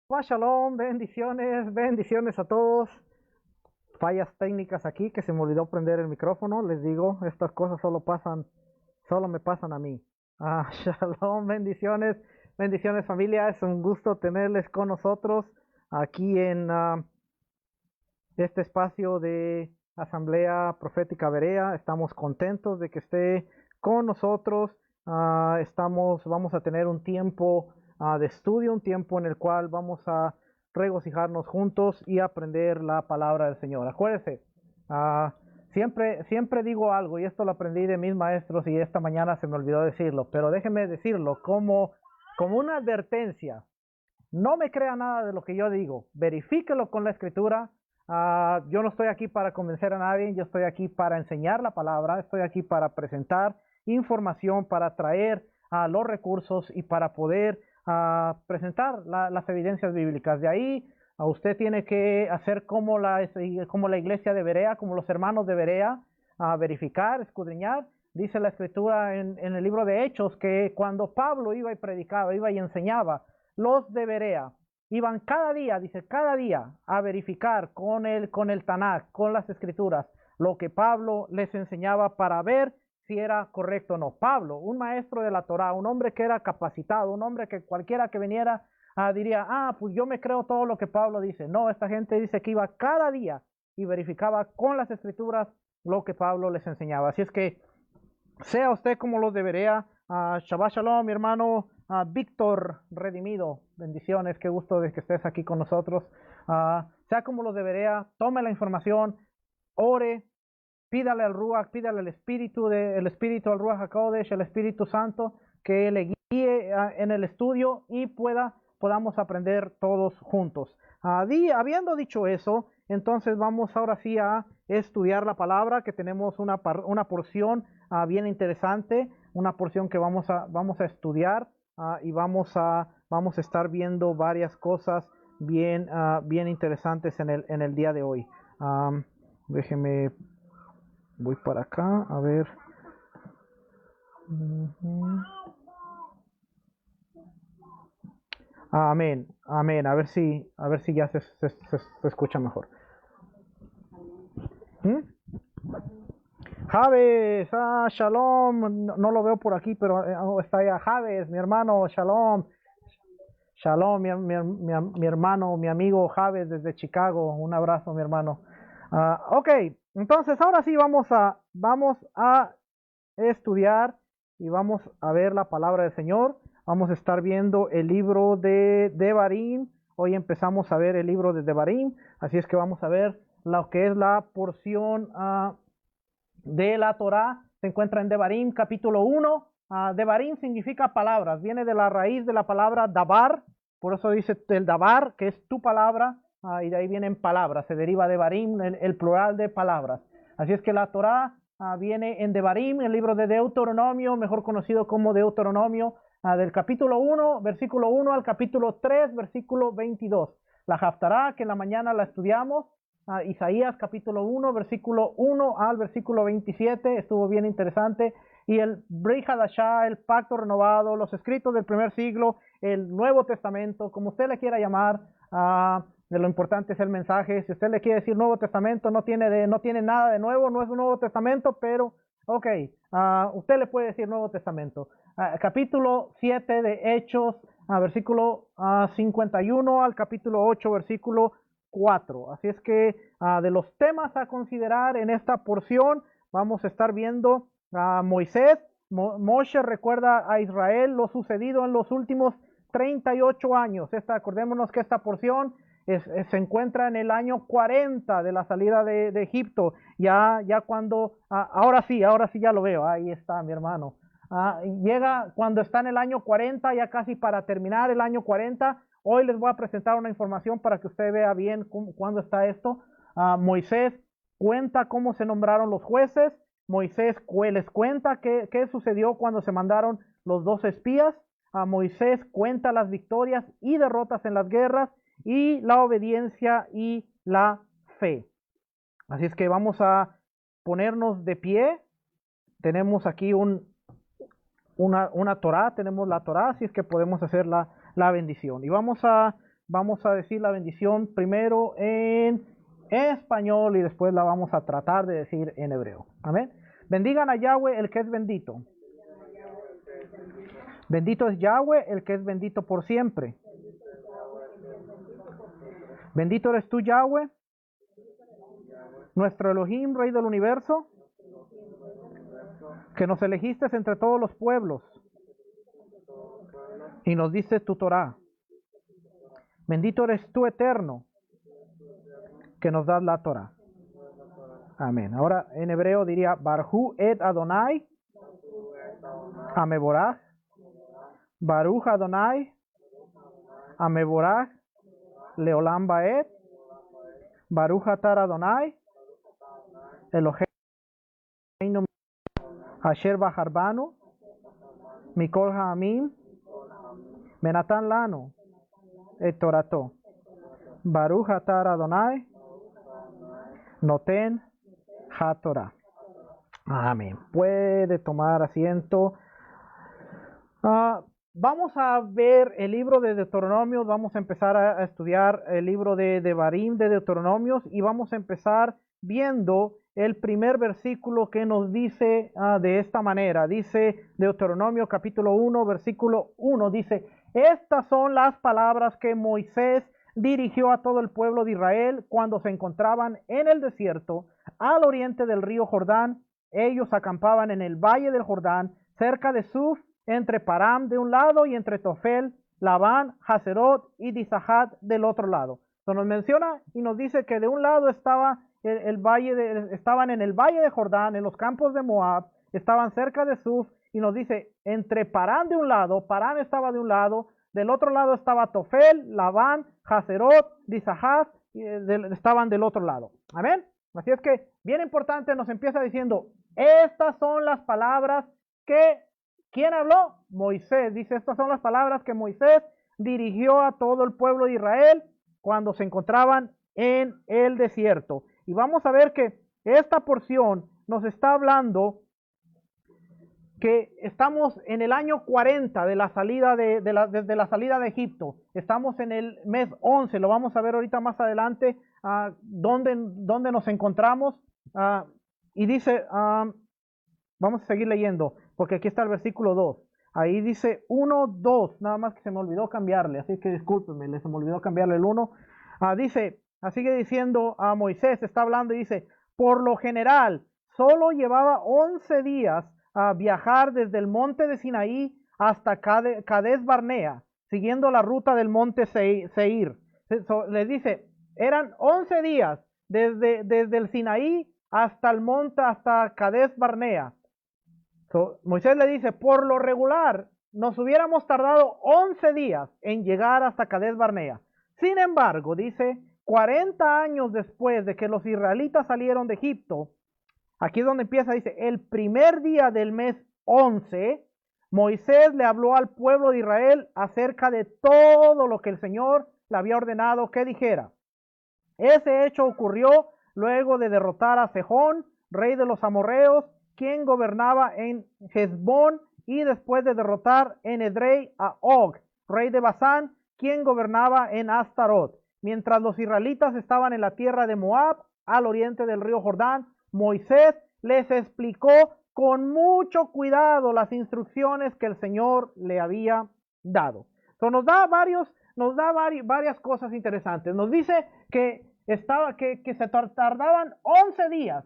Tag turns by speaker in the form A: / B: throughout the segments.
A: Shalom, bendiciones, bendiciones a todos. Fallas técnicas aquí que se me olvidó prender el micrófono. Les digo, estas cosas solo me pasan a mí. Shalom, bendiciones, bendiciones familia. Es un gusto tenerles con nosotros aquí en este espacio de Asamblea Profética Berea. Estamos contentos de que esté con nosotros. Vamos a tener un tiempo de estudio, un tiempo en el cual vamos a regocijarnos juntos y aprender la palabra del Señor. Acuérdense, ah, siempre digo algo y esto lo aprendí de mis maestros y esta mañana se me olvidó decirlo, pero déjenme decirlo como una advertencia. No me crea nada de lo que yo digo, verifíquelo con la escritura. Yo no estoy aquí para convencer a nadie, yo estoy aquí para enseñar la palabra, estoy aquí para presentar información, para traer los recursos y para poder presentar las evidencias bíblicas. De ahí usted tiene que hacer como la iglesia de Berea, como los hermanos de Berea, verificar, escudriñar. Dice la escritura en el libro de Hechos que cuando Pablo iba y predicaba, iba y enseñaba, los de Berea iban cada día, dice, cada día a verificar con el Tanakh, con las escrituras, lo que Pablo les enseñaba para ver si era correcto o no. Pablo, un maestro de la Torá, un hombre que era capacitado, un hombre que cualquiera que viniera diría, pues yo me creo todo lo que Pablo dice. No, esta gente dice que iba cada día y verificaba con las escrituras lo que Pablo les enseñaba. Así es que sea usted como los debería. Shabbat Shalom, mi hermano Víctor Redimido. Bendiciones, qué gusto de que estés aquí con nosotros. Sea como los debería, tome la información, ore, pídale al Ruach, pídale el Espíritu al Ruach HaKodesh, el Espíritu Santo, que le guíe en el estudio y podamos aprender todos juntos. Habiendo dicho eso, entonces vamos ahora sí a estudiar la palabra, que tenemos una porción bien interesante, una porción que vamos a estudiar y vamos a estar viendo varias cosas bien interesantes en el día de hoy. Déjeme, voy para acá, a ver. Ujú. Amén, amén. A ver si ya se escucha mejor. ¿Mm? Javes, shalom. No, no lo veo por aquí, pero está allá. Javes, mi hermano, shalom. Shalom, mi hermano, mi amigo Javes desde Chicago. Un abrazo, mi hermano. Ok, entonces ahora sí vamos a estudiar y vamos a ver la palabra del Señor. Vamos a estar viendo el libro de Devarim. Hoy empezamos a ver el libro de Devarim, así es que vamos a ver lo que es la porción de la Torá. Se encuentra en Devarim capítulo 1. Devarim significa palabras, viene de la raíz de la palabra dabar, por eso dice el dabar, que es tu palabra, y de ahí vienen palabras, se deriva de Devarim, el plural de palabras. Así es que la Torá viene en Devarim, el libro de Deuteronomio, mejor conocido como Deuteronomio, del capítulo 1, versículo 1 al capítulo 3, versículo 22. La Haftará, que en la mañana la estudiamos, Isaías capítulo 1, versículo 1 al versículo 27, estuvo bien interesante. Y el Brit Hadashah, el pacto renovado, los escritos del primer siglo, el Nuevo Testamento, como usted le quiera llamar, de lo importante es el mensaje. Si usted le quiere decir Nuevo Testamento, no tiene nada de nuevo, no es un Nuevo Testamento, pero ok, usted le puede decir Nuevo Testamento. Capítulo 7 de Hechos, versículo 51 al capítulo 8, versículo 4. Así es que de los temas a considerar en esta porción, vamos a estar viendo a Moisés. Moshe recuerda a Israel lo sucedido en los últimos 38 años. Acordémonos que esta porción se encuentra en el año 40 de la salida de Egipto. Ya cuando, ahora sí ya lo veo. Ahí está mi hermano. Llega cuando está en el año 40, ya casi para terminar el año 40. Hoy les voy a presentar una información para que usted vea bien cuándo está esto. Moisés cuenta cómo se nombraron los jueces. Moisés les cuenta qué sucedió cuando se mandaron los dos espías. Moisés cuenta las victorias y derrotas en las guerras y la obediencia y la fe. Así es que vamos a ponernos de pie. Tenemos aquí una Torá, tenemos la Torá, así es que podemos hacer la bendición. Y vamos a vamos a decir la bendición primero en español y después la vamos a tratar de decir en hebreo. Amén. Bendigan a Yahweh, el que es bendito. Bendito es Yahweh, el que es bendito por siempre. Bendito eres tú, Yahweh, nuestro Elohim, Rey del universo, que nos elegiste entre todos los pueblos y nos diste tu Torah. Bendito eres tú, eterno, que nos das la Torah. Amén. Ahora en hebreo diría Barhu et Adonai Ameborach. Baruch Adonai Ameborach Leolam Baed. Baruch Atar Adonai Eloheinu Asher Baharbanu Mikol Ha'amim Menatan Lanu Et Torato. Baruch Atar Adonai Noten HaTorah. Amén. Puede tomar asiento. Vamos a ver el libro de Deuteronomios. Vamos a empezar a estudiar el libro de Devarim de Deuteronomios y vamos a empezar viendo el primer versículo que nos dice de esta manera. Dice Deuteronomio capítulo 1, versículo 1. Dice, estas son las palabras que Moisés dirigió a todo el pueblo de Israel cuando se encontraban en el desierto al oriente del río Jordán. Ellos acampaban en el valle del Jordán, cerca de Suf, entre Param de un lado y entre Tofel, Labán, Haserot y Dizahat del otro lado. Entonces nos menciona y nos dice que de un lado estaba estaban en el valle de Jordán, en los campos de Moab, estaban cerca de Suf, y nos dice entre Parán de un lado, Parán estaba de un lado, del otro lado estaba Tofel, Labán, Haserot, Dizahat, estaban del otro lado. Amén. Así es que, bien importante, nos empieza diciendo, estas son las palabras que, ¿quién habló? Moisés. Dice, estas son las palabras que Moisés dirigió a todo el pueblo de Israel cuando se encontraban en el desierto. Y vamos a ver que esta porción nos está hablando que estamos en el año 40 de la salida desde la salida de Egipto. Estamos en el mes 11, lo vamos a ver ahorita más adelante, dónde nos encontramos. Y dice, vamos a seguir leyendo, porque aquí está el versículo 2. Ahí dice 1, 2, nada más que se me olvidó cambiarle, así que discúlpenme, se me olvidó cambiarle el 1. Dice, sigue diciendo a Moisés, está hablando y dice, por lo general, solo llevaba 11 días a viajar desde el monte de Sinaí hasta Cades Barnea, siguiendo la ruta del monte Seir. Les dice, eran 11 días desde el Sinaí hasta el monte, hasta Cades Barnea. Moisés le dice, por lo regular, nos hubiéramos tardado 11 días en llegar hasta Cades Barnea. Sin embargo, dice, 40 años después de que los israelitas salieron de Egipto, aquí es donde empieza, dice, el primer día del mes 11, Moisés le habló al pueblo de Israel acerca de todo lo que el Señor le había ordenado que dijera. Ese hecho ocurrió luego de derrotar a Sejón, rey de los amorreos, quien gobernaba en Hezbón, y después de derrotar en Edrei a Og, rey de Basán, quien gobernaba en Astarot. Mientras los israelitas estaban en la tierra de Moab, al oriente del río Jordán, Moisés les explicó con mucho cuidado las instrucciones que el Señor le había dado. So, nos da varias cosas interesantes. Nos dice que se tardaban 11 días.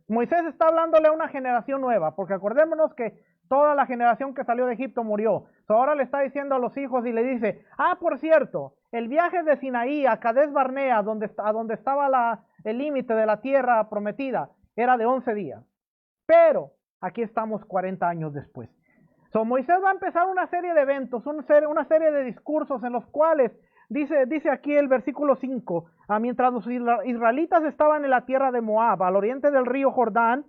A: Moisés está hablándole a una generación nueva, porque acordémonos que toda la generación que salió de Egipto murió. Ahora le está diciendo a los hijos y le dice, por cierto, el viaje de Sinaí a Cades Barnea, a donde estaba el límite de la tierra prometida, era de 11 días. Pero aquí estamos 40 años después. Moisés va a empezar una serie de eventos, una serie de discursos en los cuales dice aquí el versículo 5, mientras los israelitas estaban en la tierra de Moab, al oriente del río Jordán,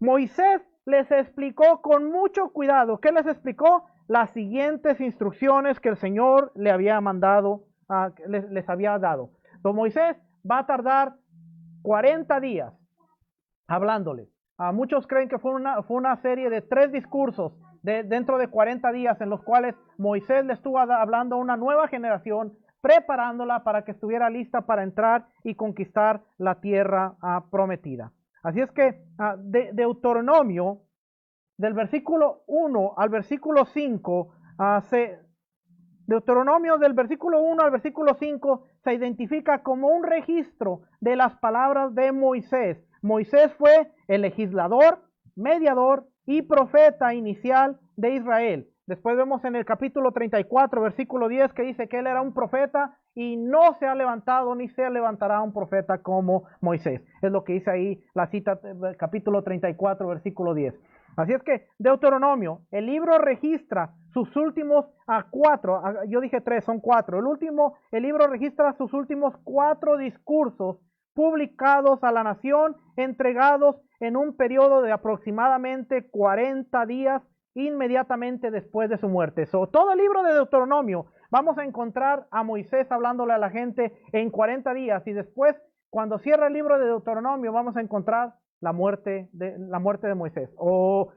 A: Moisés les explicó con mucho cuidado. ¿Qué les explicó? Las siguientes instrucciones que el Señor le había mandado, les había dado. Entonces Moisés va a tardar 40 días hablándoles. Muchos creen que fue una serie de 3 discursos dentro de 40 días en los cuales Moisés le estuvo hablando a una nueva generación, preparándola para que estuviera lista para entrar y conquistar la tierra prometida. Así es que Deuteronomio, del versículo 1 al versículo 5, Deuteronomio del versículo 1 al versículo 5 se identifica como un registro de las palabras de Moisés. Moisés fue el legislador, mediador y profeta inicial de Israel. Después vemos en el capítulo 34, versículo 10, que dice que él era un profeta y no se ha levantado ni se levantará un profeta como Moisés. Es lo que dice ahí la cita, capítulo 34, versículo 10. Así es que Deuteronomio, el libro registra sus últimos cuatro, yo dije tres, son cuatro. El libro registra sus últimos 4 discursos publicados a la nación, entregados en un periodo de aproximadamente 40 días inmediatamente después de su muerte. Todo el libro de Deuteronomio vamos a encontrar a Moisés hablándole a la gente en 40 días y después, cuando cierra el libro de Deuteronomio, vamos a encontrar la muerte de Moisés o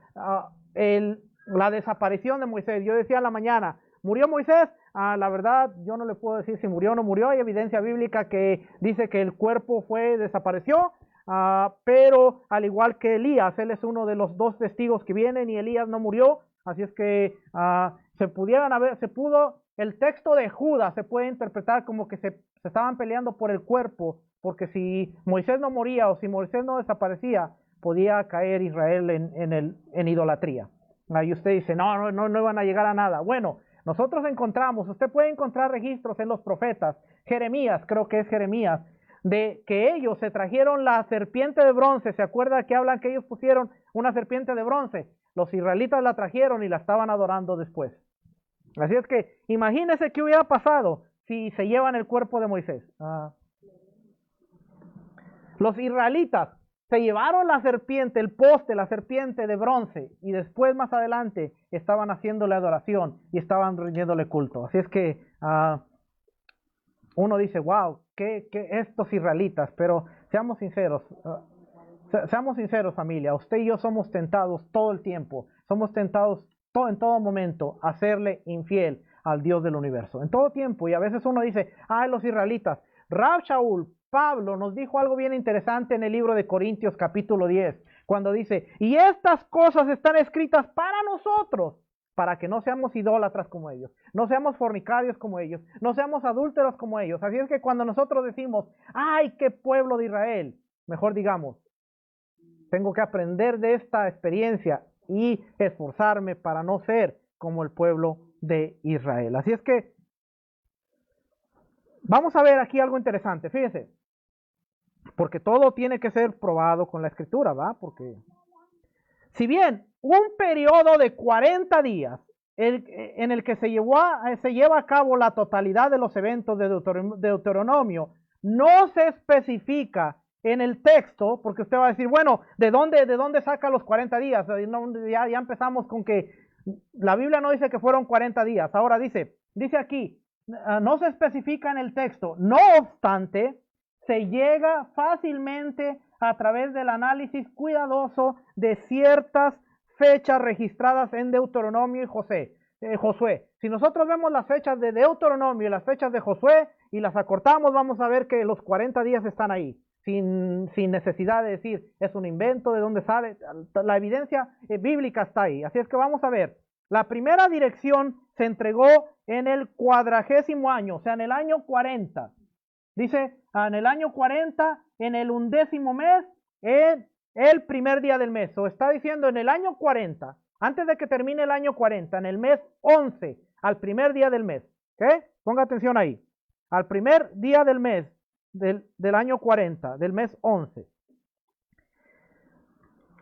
A: la desaparición de Moisés. Yo decía en la mañana, ¿murió Moisés? La verdad, yo no le puedo decir si murió o no murió. Hay evidencia bíblica que dice que el cuerpo desapareció, pero al igual que Elías, él es uno de los 2 testigos que vienen y Elías no murió. Así es que el texto de Judas se puede interpretar como que se estaban peleando por el cuerpo, porque si Moisés no moría o si Moisés no desaparecía, podía caer Israel en idolatría. Y usted dice, no iban a llegar a nada. Bueno, nosotros usted puede encontrar registros en los profetas, Jeremías, creo que es Jeremías, de que ellos se trajeron la serpiente de bronce. ¿Se acuerda que hablan que ellos pusieron una serpiente de bronce? Los israelitas la trajeron y la estaban adorando después. Así es que imagínese qué hubiera pasado si se llevan el cuerpo de Moisés. Los israelitas se llevaron la serpiente, la serpiente de bronce, y después más adelante estaban haciéndole adoración y estaban rindiéndole culto. Así es que uno dice, wow, que estos israelitas, pero seamos sinceros, familia, usted y yo somos tentados todo el tiempo, somos tentados en todo momento a serle infiel al Dios del universo, en todo tiempo. Y a veces uno dice, los israelitas. Rab Shaul, Pablo, nos dijo algo bien interesante en el libro de Corintios capítulo 10, cuando dice, y estas cosas están escritas para nosotros, para que no seamos idólatras como ellos, no seamos fornicarios como ellos, no seamos adúlteros como ellos. Así es que cuando nosotros decimos, ¡ay, qué pueblo de Israel!, mejor digamos, tengo que aprender de esta experiencia y esforzarme para no ser como el pueblo de Israel. Así es que vamos a ver aquí algo interesante, fíjese, porque todo tiene que ser probado con la escritura, ¿va? Porque si bien un periodo de 40 días en el que se lleva a cabo la totalidad de los eventos de Deuteronomio, no se especifica en el texto, porque usted va a decir, bueno, ¿de dónde saca los 40 días? Ya empezamos con que la Biblia no dice que fueron 40 días. Ahora dice aquí, no se especifica en el texto. No obstante, se llega fácilmente a través del análisis cuidadoso de ciertas fechas registradas en Deuteronomio y Josué. Si nosotros vemos las fechas de Deuteronomio y las fechas de Josué y las acortamos, vamos a ver que los 40 días están ahí, sin necesidad de decir, es un invento, de dónde sale. La evidencia bíblica está ahí. Así es que vamos a ver. La primera dirección se entregó en el 40º año, o sea, en el año 40. Dice, en el año 40, en el 11º mes, en el primer día del mes. O está diciendo en el año 40, antes de que termine el año 40, en el mes 11, al primer día del mes. ¿Ok? Ponga atención ahí. Al primer día del mes, del año 40, del mes 11.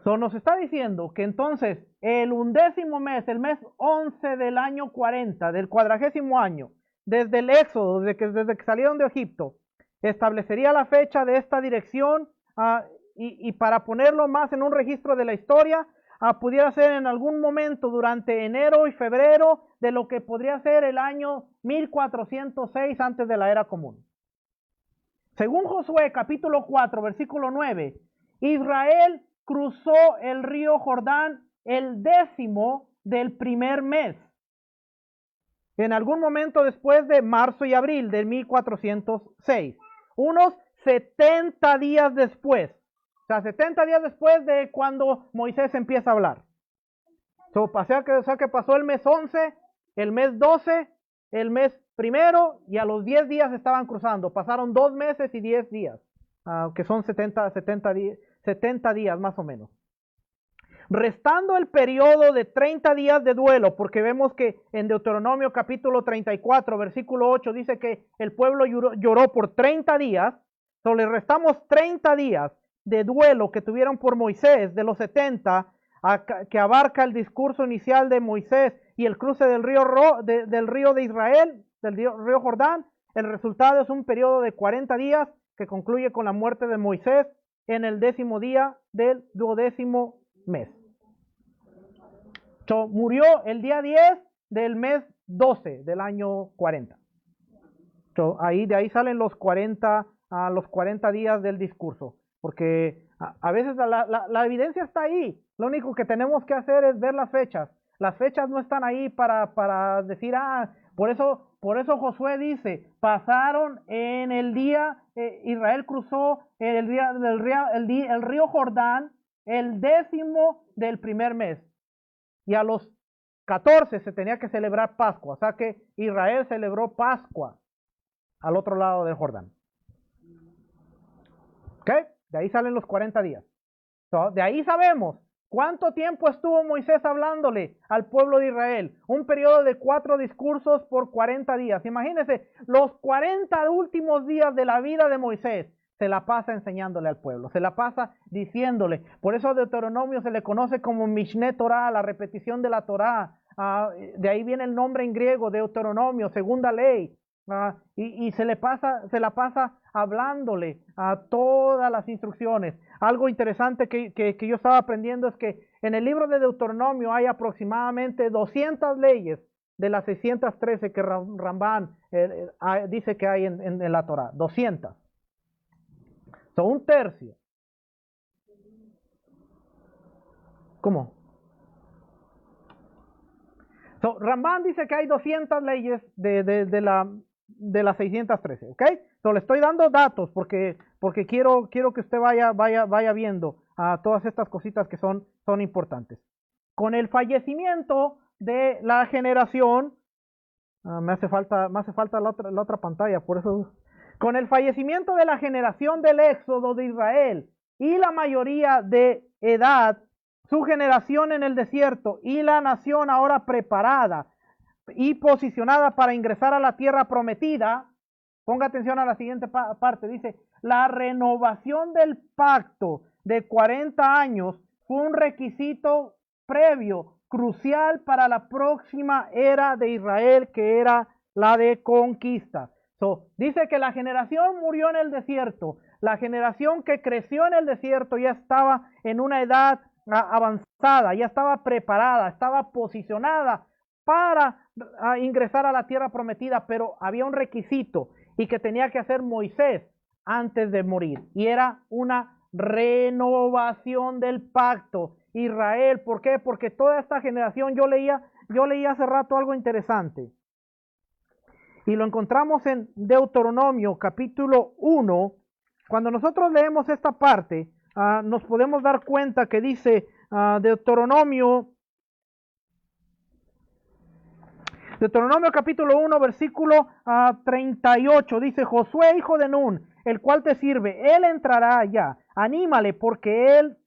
A: Nos está diciendo que entonces el 11º mes, el mes 11 del año 40, del 40º año, desde el Éxodo, desde que salieron de Egipto, establecería la fecha de esta dirección y para ponerlo más en un registro de la historia, pudiera ser en algún momento durante enero y febrero de lo que podría ser el año 1406 antes de la era común. Según Josué capítulo 4 versículo 9, Israel cruzó el río Jordán el 10º del primer mes. En algún momento después de marzo y abril de 1406. Unos 70 días después. O sea, 70 días después de cuando Moisés empieza a hablar. O sea que pasó el mes 11, el mes 12, el mes primero, y a los 10 días estaban cruzando. Pasaron 2 meses y 10 días, que son 70 días más o menos. Restando el periodo de 30 días de duelo, porque vemos que en Deuteronomio capítulo 34, versículo 8, dice que el pueblo lloró por 30 días. So, le restamos 30 días de duelo que tuvieron por Moisés de los 70, que abarca el discurso inicial de Moisés y el cruce del río de Israel, del río Jordán. El resultado es un periodo de 40 días que concluye con la muerte de Moisés en el 10º día del 12º mes. So, murió el día 10 del mes 12 del año 40. So, de ahí salen los 40 días del discurso, porque a veces la evidencia está ahí. Lo único que tenemos que hacer es ver las fechas. Las fechas no están ahí para decir, por eso Josué dice, pasaron en el día, Israel cruzó el río Jordán el 10º del primer mes. Y a los 14 se tenía que celebrar Pascua. O sea que Israel celebró Pascua al otro lado del Jordán. ¿Ok? De ahí salen los 40 días. So, de ahí sabemos cuánto tiempo estuvo Moisés hablándole al pueblo de Israel. Un periodo de 4 discursos por 40 días. Imagínense, los 40 últimos días de la vida de Moisés se la pasa enseñándole al pueblo, se la pasa diciéndole. Por eso a Deuteronomio se le conoce como Mishneh Torah, la repetición de la Torah. De ahí viene el nombre en griego, Deuteronomio, segunda ley. Y se la pasa hablándole a todas las instrucciones. Algo interesante que yo estaba aprendiendo es que en el libro de Deuteronomio hay aproximadamente 200 leyes de las 613 que Rambán dice que hay en la Torah. 200. So, un tercio. ¿Cómo? So, Rambán dice que hay 200 leyes de las 613, ¿ok? So, le estoy dando datos porque quiero que usted vaya viendo todas estas cositas que son importantes. Con el fallecimiento de la generación, me hace falta la otra pantalla, por eso. Con el fallecimiento de la generación del éxodo de Israel y la mayoría de edad, su generación en el desierto y la nación ahora preparada y posicionada para ingresar a la tierra prometida. Ponga atención a la siguiente parte. Dice, la renovación del pacto de 40 años fue un requisito previo, crucial para la próxima era de Israel, que era la de conquista. Dice que la generación murió en el desierto. La generación que creció en el desierto ya estaba en una edad avanzada, ya estaba preparada, estaba posicionada para ingresar a la tierra prometida, pero había un requisito y que tenía que hacer Moisés antes de morir, y era una renovación del pacto. Israel, ¿por qué? Porque toda esta generación, yo leía hace rato algo interesante, y lo encontramos en Deuteronomio capítulo 1. Cuando nosotros leemos esta parte, nos podemos dar cuenta que dice Deuteronomio capítulo 1, versículo 38, dice, Josué, hijo de Nun, el cual te sirve, él entrará allá, anímale, porque él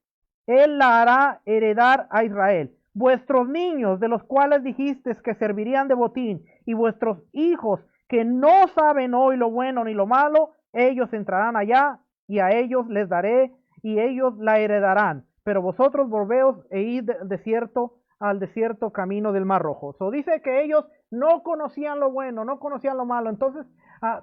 A: la hará heredar a Israel. Vuestros niños, de los cuales dijisteis que servirían de botín, y vuestros hijos, que no saben hoy lo bueno ni lo malo, ellos entrarán allá, y a ellos les daré, y ellos la heredarán. Pero vosotros volveos e id al desierto camino del Mar Rojo. Dice que ellos no conocían lo bueno, no conocían lo malo. Entonces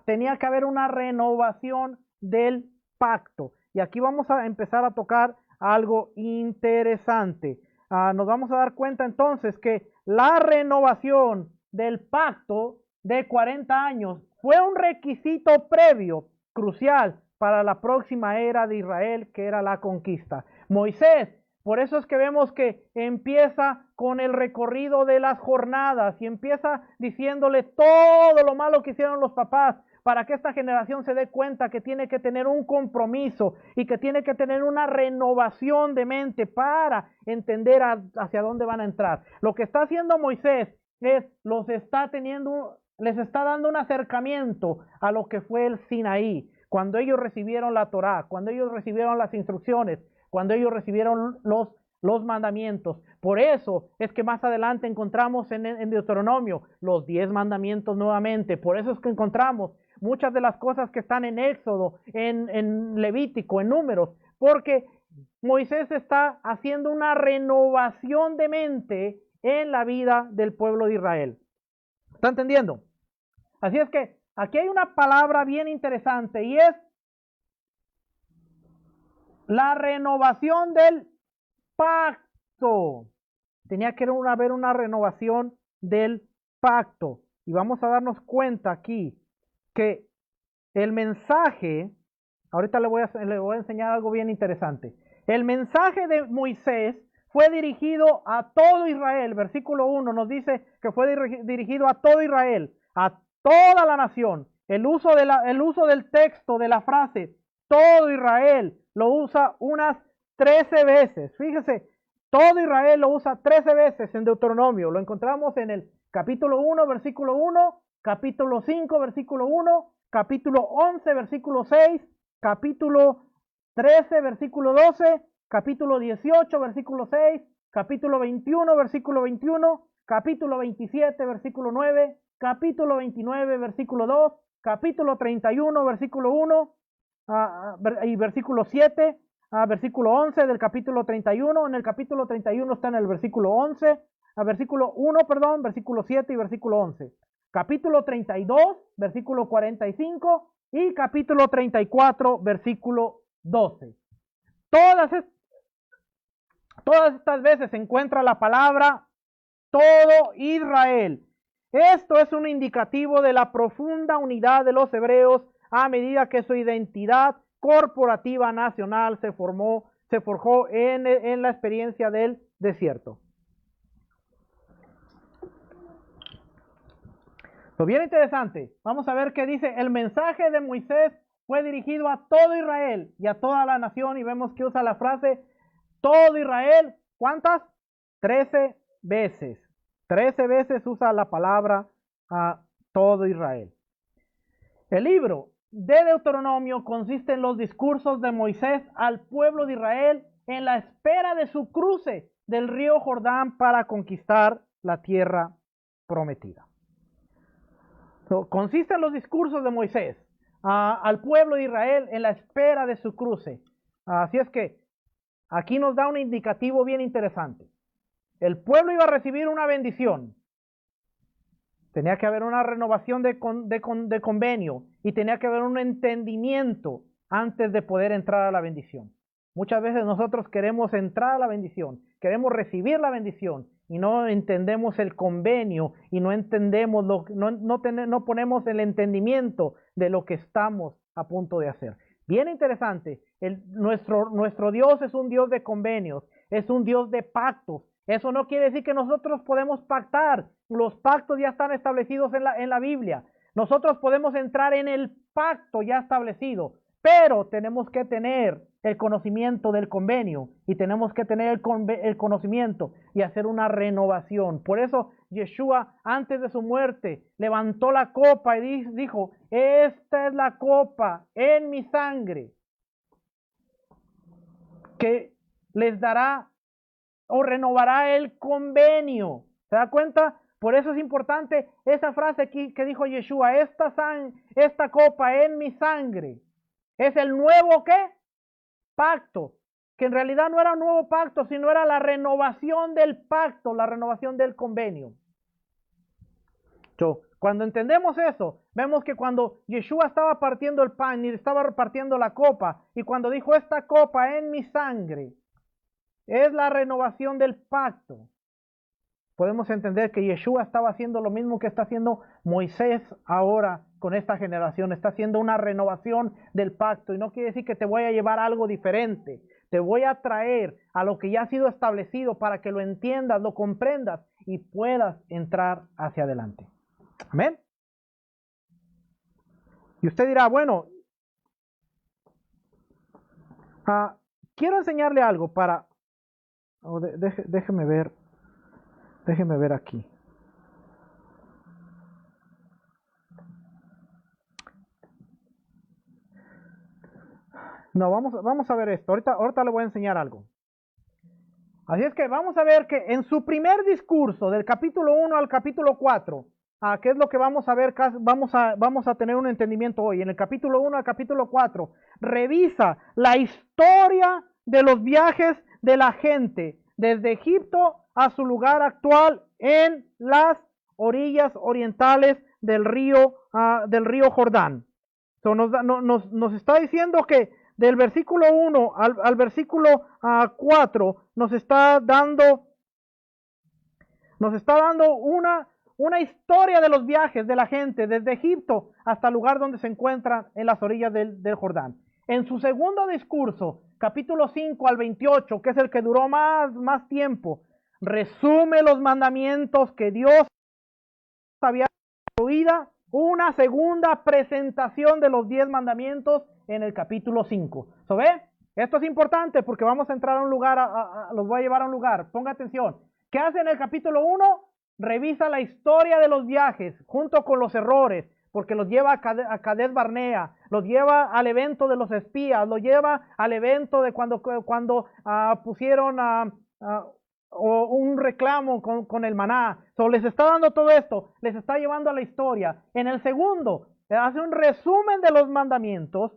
A: tenía que haber una renovación del pacto. Y aquí vamos a empezar a tocar algo interesante. Nos vamos a dar cuenta entonces que la renovación del pacto de 40 años fue un requisito previo, crucial, para la próxima era de Israel, que era la conquista. Moisés Por eso es que vemos que empieza con el recorrido de las jornadas y empieza diciéndole todo lo malo que hicieron los papás para que esta generación se dé cuenta que tiene que tener un compromiso y que tiene que tener una renovación de mente para entender hacia dónde van a entrar. Lo que está haciendo Moisés es, les está dando un acercamiento a lo que fue el Sinaí, cuando ellos recibieron la Torá, cuando ellos recibieron las instrucciones, cuando ellos recibieron los mandamientos. Por eso es que más adelante encontramos en Deuteronomio los 10 mandamientos nuevamente. Por eso es que encontramos muchas de las cosas que están en Éxodo, en Levítico, en Números, porque Moisés está haciendo una renovación de mente en la vida del pueblo de Israel. ¿Está entendiendo? Así es que aquí hay una palabra bien interesante y es la renovación del pacto. Tenía que haber una renovación del pacto. Y vamos a darnos cuenta aquí que el mensaje, ahorita le voy a enseñar algo bien interesante. El mensaje de Moisés fue dirigido a todo Israel. Versículo 1 nos dice que fue dirigido a todo Israel, a toda la nación. El uso del texto, de la frase, todo Israel, lo usa unas 13 veces. Fíjese, todo Israel lo usa 13 veces en Deuteronomio. Lo encontramos en el capítulo 1, versículo 1, capítulo 5, versículo 1, capítulo 11, versículo 6, capítulo 13, versículo 12, capítulo 18, versículo 6, capítulo 21, versículo 21, capítulo 27, versículo 9, capítulo 29, versículo 2, capítulo 31, versículo 1, y versículo 7, versículo 11 del capítulo 31. En el capítulo 31 está en el versículo 11, versículo 1, perdón, versículo 7 y versículo 11. Capítulo 32, versículo 45 y capítulo 34, versículo 12. Todas estas veces se encuentra la palabra todo Israel. Esto es un indicativo de la profunda unidad de los hebreos a medida que su identidad corporativa nacional se forjó en la experiencia del desierto. Lo bien interesante. Vamos a ver qué dice. El mensaje de Moisés fue dirigido a todo Israel y a toda la nación, y vemos que usa la frase todo Israel. ¿Cuántas? 13 veces. 13 veces usa la palabra a todo Israel. El libro de Deuteronomio consiste en los discursos de Moisés al pueblo de Israel en la espera de su cruce del río Jordán para conquistar la tierra prometida. Consiste en los discursos de Moisés al pueblo de Israel en la espera de su cruce. Así es que aquí nos da un indicativo bien interesante. El pueblo iba a recibir una bendición. Tenía que haber una renovación de convenio y tenía que haber un entendimiento antes de poder entrar a la bendición. Muchas veces nosotros queremos entrar a la bendición, queremos recibir la bendición y no entendemos el convenio y no entendemos, no ponemos el entendimiento de lo que estamos a punto de hacer. Bien interesante, nuestro Dios es un Dios de convenios, es un Dios de pactos. Eso no quiere decir que nosotros podemos pactar. Los pactos ya están establecidos en la Biblia. Nosotros podemos entrar en el pacto ya establecido, pero tenemos que tener el conocimiento del convenio y tenemos que tener el conocimiento y hacer una renovación. Por eso Yeshua, antes de su muerte, levantó la copa y dijo, esta es la copa en mi sangre que les dará o renovará el convenio. ¿Se da cuenta? Por eso es importante esa frase aquí que dijo Yeshua, esta copa en mi sangre. Es el nuevo ¿qué? Pacto. Que en realidad no era un nuevo pacto, sino era la renovación del pacto, la renovación del convenio. Cuando entendemos eso, vemos que cuando Yeshua estaba partiendo el pan y estaba partiendo la copa, y cuando dijo esta copa en mi sangre, es la renovación del pacto. Podemos entender que Yeshua estaba haciendo lo mismo que está haciendo Moisés ahora con esta generación. Está haciendo una renovación del pacto. Y no quiere decir que te voy a llevar algo diferente. te voy a traer a lo que ya ha sido establecido para que lo entiendas, lo comprendas y puedas entrar hacia adelante. Amén. Y usted dirá, bueno, quiero enseñarle algo para... déjeme ver aquí. No, vamos a ver esto. Ahorita le voy a enseñar algo. Así es que vamos a ver que en su primer discurso, del capítulo 1 al capítulo 4, ¿qué es lo que vamos a ver? Vamos a tener un entendimiento hoy. En el capítulo 1 al capítulo 4, revisa la historia de los viajes de la gente desde Egipto a su lugar actual en las orillas orientales del río Jordán. So, nos está diciendo que del versículo 1 al versículo 4 nos está dando una historia de los viajes de la gente desde Egipto hasta el lugar donde se encuentran en las orillas del Jordán. En su segundo discurso, capítulo 5 al 28, que es el que duró más tiempo, resume los mandamientos que Dios había incluido, una segunda presentación de los 10 mandamientos en el capítulo 5. ¿So ve? Esto es importante porque vamos a entrar a un lugar, los voy a llevar a un lugar. Ponga atención. ¿Qué hace en el capítulo 1? Revisa la historia de los viajes junto con los errores, porque los lleva a Cades Barnea, los lleva al evento de los espías, los lleva al evento de cuando pusieron o un reclamo con el maná. Les está dando todo esto, les está llevando a la historia. En el segundo, hace un resumen de los mandamientos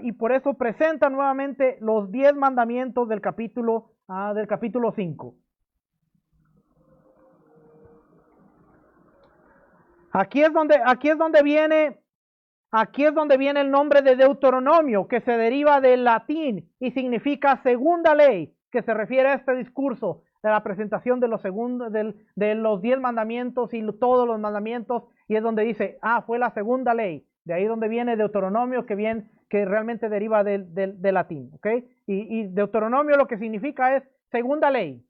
A: y por eso presenta nuevamente los 10 mandamientos del capítulo 5. Aquí es donde viene el nombre de Deuteronomio, que se deriva del latín y significa segunda ley, que se refiere a este discurso de la presentación de los 10 mandamientos y todos los mandamientos, y es donde dice, fue la segunda ley. De ahí donde viene Deuteronomio, que realmente deriva del latín, ¿ok? Y Deuteronomio lo que significa es segunda ley,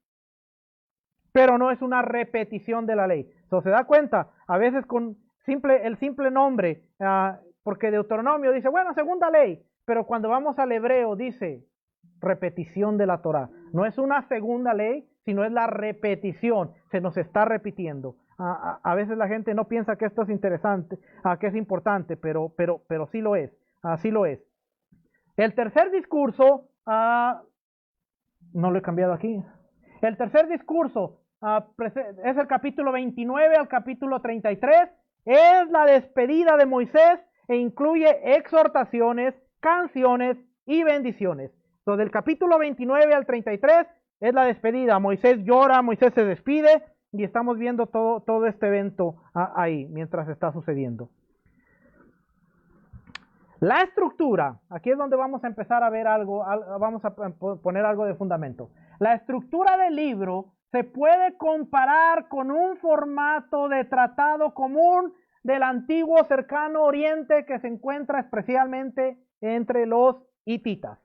A: pero no es una repetición de la ley. Se da cuenta, a veces con el simple nombre, porque Deuteronomio dice, bueno, segunda ley, pero cuando vamos al hebreo dice repetición de la Torah. No es una segunda ley, sino es la repetición, se nos está repitiendo. A veces la gente no piensa que esto es interesante, que es importante, pero sí lo es, así lo es. El tercer discurso, no lo he cambiado aquí, el tercer discurso es el capítulo 29 al capítulo 33, es la despedida de Moisés e incluye exhortaciones, canciones y bendiciones. Entonces, del capítulo 29 al 33 es la despedida. Moisés llora, Moisés se despide y estamos viendo todo este evento ahí mientras está sucediendo. La estructura, aquí es donde vamos a empezar a ver algo, vamos a poner algo de fundamento. La estructura del libro se puede comparar con un formato de tratado común del antiguo cercano oriente que se encuentra especialmente entre los hititas.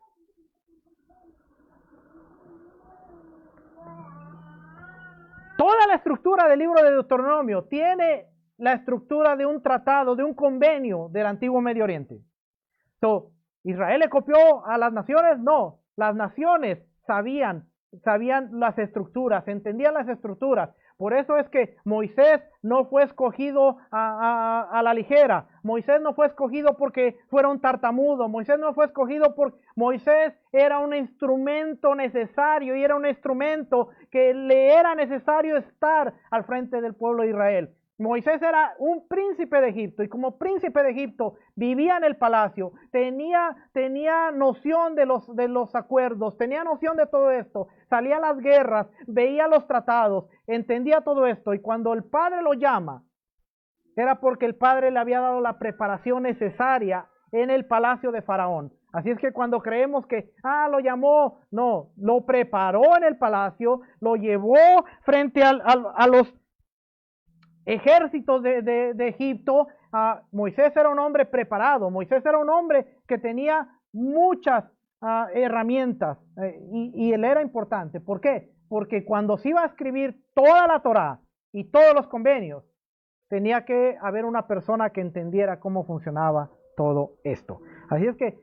A: Toda la estructura del libro de Deuteronomio tiene la estructura de un tratado, de un convenio del antiguo Medio Oriente. ¿Israel le copió a las naciones? No, las naciones sabían las estructuras, entendían las estructuras. Por eso es que Moisés no fue escogido a la ligera. Moisés no fue escogido porque fuera un tartamudo. Moisés no fue escogido porque Moisés era un instrumento necesario y era un instrumento que le era necesario estar al frente del pueblo de Israel. Moisés era un príncipe de Egipto y como príncipe de Egipto vivía en el palacio, tenía noción de los acuerdos, tenía noción de todo esto, salía a las guerras, veía los tratados, entendía todo esto y cuando el padre lo llama, era porque el padre le había dado la preparación necesaria en el palacio de Faraón. Así es que cuando creemos que, lo llamó, no, lo preparó en el palacio, lo llevó frente a los ejércitos de Egipto. Moisés era un hombre preparado, Moisés era un hombre que tenía muchas herramientas y él era importante. ¿Por qué? Porque cuando se iba a escribir toda la Torá y todos los convenios, tenía que haber una persona que entendiera cómo funcionaba todo esto. Así es que,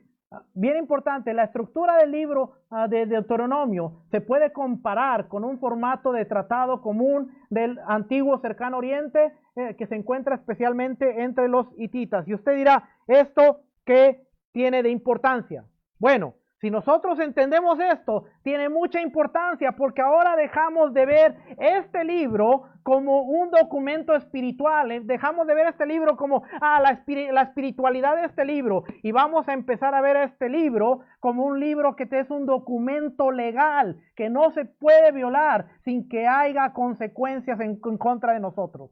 A: bien importante, la estructura del libro de Deuteronomio se puede comparar con un formato de tratado común del antiguo cercano oriente que se encuentra especialmente entre los hititas. Y usted dirá, ¿esto qué tiene de importancia? Bueno, si nosotros entendemos esto, tiene mucha importancia porque ahora dejamos de ver este libro como un documento espiritual, dejamos de ver este libro como la espiritualidad de este libro y vamos a empezar a ver este libro como un libro que es un documento legal que no se puede violar sin que haya consecuencias en contra de nosotros.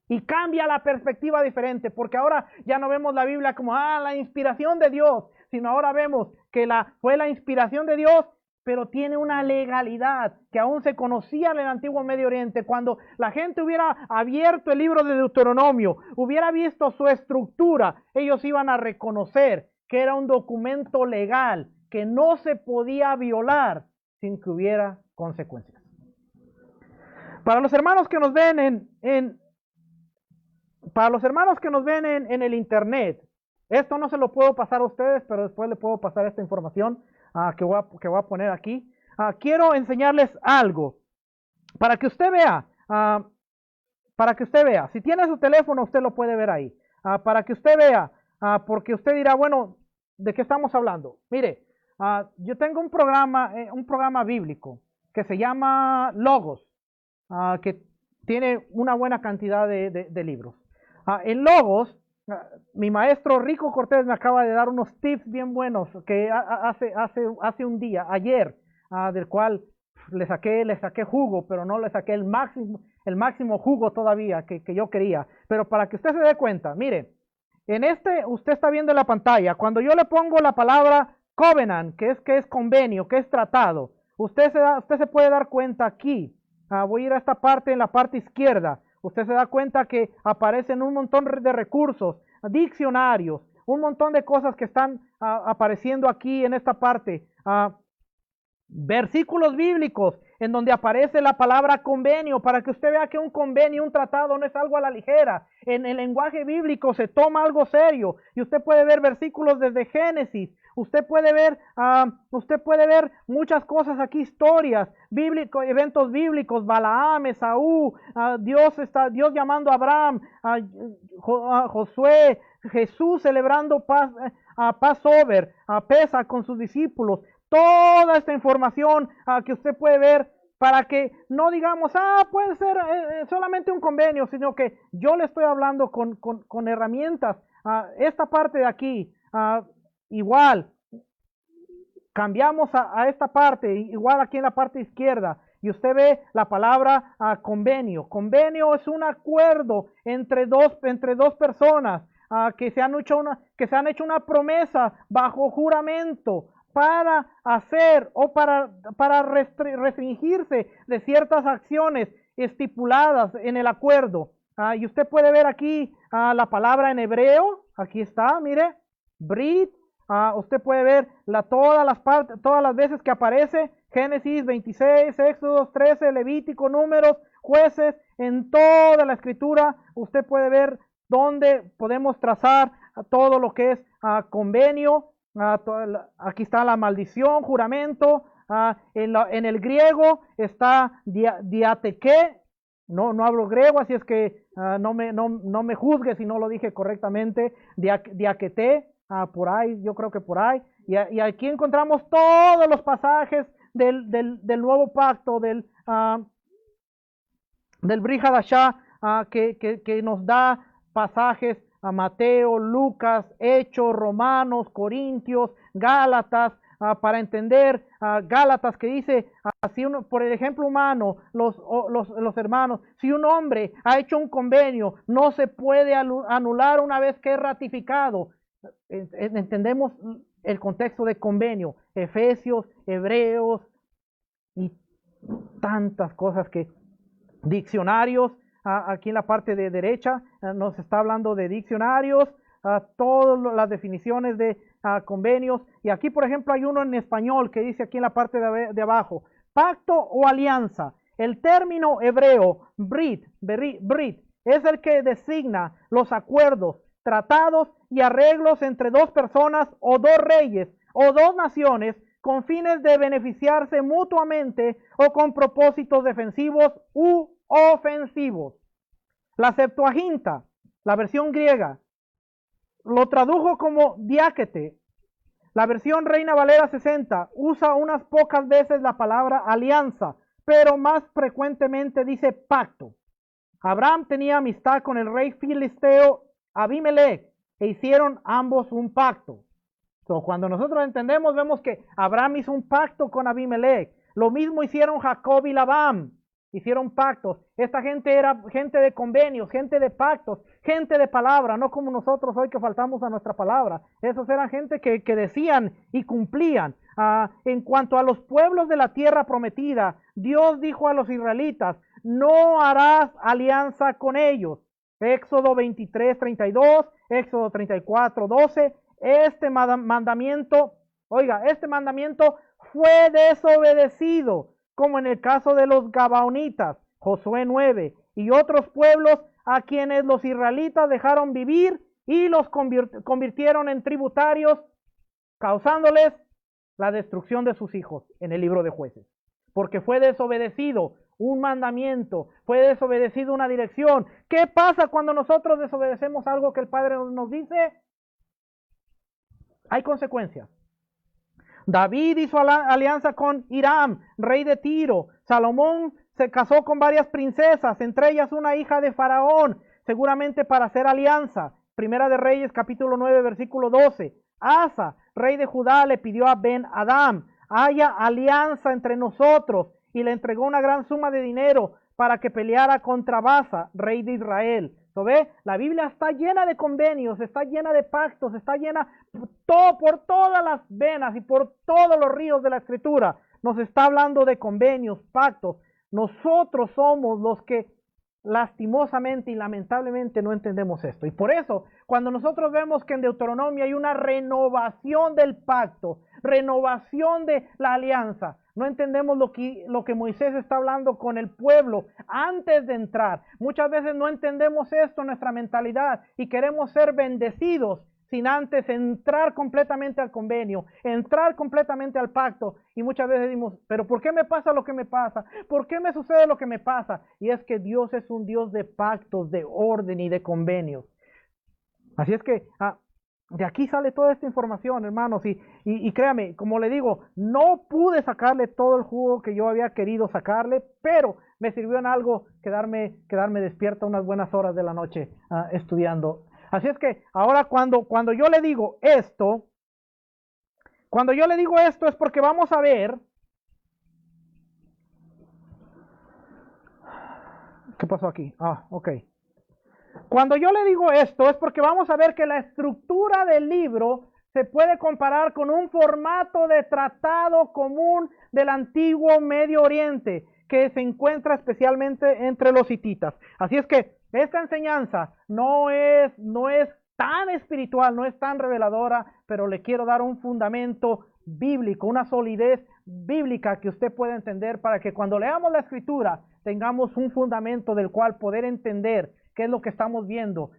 A: Y cambia la perspectiva diferente, porque ahora ya no vemos la Biblia como la inspiración de Dios, sino ahora vemos que fue la inspiración de Dios, pero tiene una legalidad que aún se conocía en el antiguo Medio Oriente. Cuando la gente hubiera abierto el libro de Deuteronomio, hubiera visto su estructura, ellos iban a reconocer que era un documento legal, que no se podía violar sin que hubiera consecuencias. Para los hermanos que nos ven para los hermanos que nos ven en el internet, esto no se lo puedo pasar a ustedes, pero después le puedo pasar esta información que voy a poner aquí. Quiero enseñarles algo para que usted vea, si tiene su teléfono usted lo puede ver ahí, para que usted vea, porque usted dirá, bueno, ¿de qué estamos hablando? Mire, yo tengo un programa bíblico que se llama Logos, que tiene una buena cantidad de libros. En Logos, mi maestro Rico Cortés me acaba de dar unos tips bien buenos que hace un día, ayer, del cual le saqué jugo, pero no le saqué el máximo jugo todavía que yo quería. Pero para que usted se dé cuenta, mire, usted está viendo en la pantalla, cuando yo le pongo la palabra covenant, que es convenio, que es tratado, usted se puede dar cuenta aquí. Voy a ir a esta parte, en la parte izquierda. Usted se da cuenta que aparecen un montón de recursos, diccionarios, un montón de cosas que están apareciendo aquí en esta parte. Versículos bíblicos en donde aparece la palabra convenio, para que usted vea que un convenio, un tratado no es algo a la ligera. En el lenguaje bíblico se toma algo serio y usted puede ver versículos desde Génesis. Usted puede ver muchas cosas aquí, historias, eventos bíblicos, Balaam, Esaú, Dios llamando a Abraham, a Josué, Jesús celebrando Passover, Pesa con sus discípulos. Toda esta información que usted puede ver para que no digamos, puede ser solamente un convenio, sino que yo le estoy hablando con herramientas. Esta parte de aquí, igual, cambiamos a esta parte, igual aquí en la parte izquierda, y usted ve la palabra convenio. Convenio es un acuerdo entre dos personas que se han hecho una promesa bajo juramento para hacer o para restringirse de ciertas acciones estipuladas en el acuerdo. Y usted puede ver aquí la palabra en hebreo, aquí está, mire, Brit. Usted puede ver todas las veces que aparece Génesis 26, Éxodo 13, Levítico, Números, Jueces, en toda la escritura usted puede ver dónde podemos trazar todo lo que es convenio. Aquí está la maldición, juramento. En el griego está diateke. No hablo griego, así es que no me juzgue si no lo dije correctamente. Diakete. Por ahí, yo creo que por ahí. Y aquí encontramos todos los pasajes del nuevo pacto, del Brit Hadashah, que nos da pasajes a Mateo, Lucas, Hechos, Romanos, Corintios, Gálatas, para entender Gálatas, que dice, por el ejemplo humano, los hermanos, si un hombre ha hecho un convenio, no se puede anular una vez que es ratificado. Entendemos el contexto de convenio, Efesios, Hebreos y tantas cosas diccionarios, aquí en la parte de derecha nos está hablando de diccionarios, todas las definiciones de convenios. Y aquí, por ejemplo, hay uno en español que dice aquí en la parte de abajo, pacto o alianza. El término hebreo, brit, es el que designa los acuerdos, tratados y arreglos entre dos personas o dos reyes o dos naciones con fines de beneficiarse mutuamente o con propósitos defensivos u ofensivos. La Septuaginta, la versión griega, lo tradujo como diáquete. La versión Reina Valera 60 usa unas pocas veces la palabra alianza, pero más frecuentemente dice pacto. Abraham tenía amistad con el rey filisteo Abimelech e hicieron ambos un pacto. Cuando nosotros entendemos, vemos que Abraham hizo un pacto con Abimelech. Lo mismo hicieron Jacob y Labán. Hicieron pactos. Esta gente era gente de convenios, gente de pactos, gente de palabra, no como nosotros hoy que faltamos a nuestra palabra. Esos eran gente que decían y cumplían. En cuanto a los pueblos de la tierra prometida, Dios dijo a los israelitas, no harás alianza con ellos. Éxodo 23, 32, Éxodo 34, 12. Este mandamiento fue desobedecido, como en el caso de los Gabaonitas, Josué 9, y otros pueblos a quienes los israelitas dejaron vivir y los convirtieron en tributarios, causándoles la destrucción de sus hijos en el libro de Jueces. Porque fue desobedecido un mandamiento, fue desobedecido una dirección. ¿Qué pasa cuando nosotros desobedecemos algo que el Padre nos dice? Hay consecuencias. David hizo alianza con Hiram, rey de Tiro. Salomón se casó con varias princesas, entre ellas una hija de Faraón, seguramente para hacer alianza. Primera de Reyes, capítulo 9, versículo 12. Asa, rey de Judá, le pidió a Ben-Adad, haya alianza entre nosotros, y le entregó una gran suma de dinero para que peleara contra Baasa, rey de Israel. ¿Lo ve? La Biblia está llena de convenios, está llena de pactos, está llena por todas las venas y por todos los ríos de la Escritura. Nos está hablando de convenios, pactos. Nosotros somos los que lastimosamente y lamentablemente no entendemos esto. Y por eso, cuando nosotros vemos que en Deuteronomio hay una renovación del pacto, renovación de la alianza, no entendemos lo que Moisés está hablando con el pueblo antes de entrar. Muchas veces no entendemos esto en nuestra mentalidad y queremos ser bendecidos sin antes entrar completamente al convenio, entrar completamente al pacto. Y muchas veces decimos, pero ¿por qué me pasa lo que me pasa? ¿Por qué me sucede lo que me pasa? Y es que Dios es un Dios de pactos, de orden y de convenios. Así es que de aquí sale toda esta información, hermanos, y créame, como le digo, no pude sacarle todo el jugo que yo había querido sacarle, pero me sirvió en algo quedarme despierto unas buenas horas de la noche estudiando. Así es que ahora cuando yo le digo esto, es porque vamos a ver. ¿Qué pasó aquí? Ok. Cuando yo le digo esto es porque vamos a ver que la estructura del libro se puede comparar con un formato de tratado común del antiguo Medio Oriente que se encuentra especialmente entre los hititas. Así es que esta enseñanza no es tan espiritual, no es tan reveladora, pero le quiero dar un fundamento bíblico, una solidez bíblica que usted pueda entender para que cuando leamos la Escritura tengamos un fundamento del cual poder entender qué es lo que estamos viendo.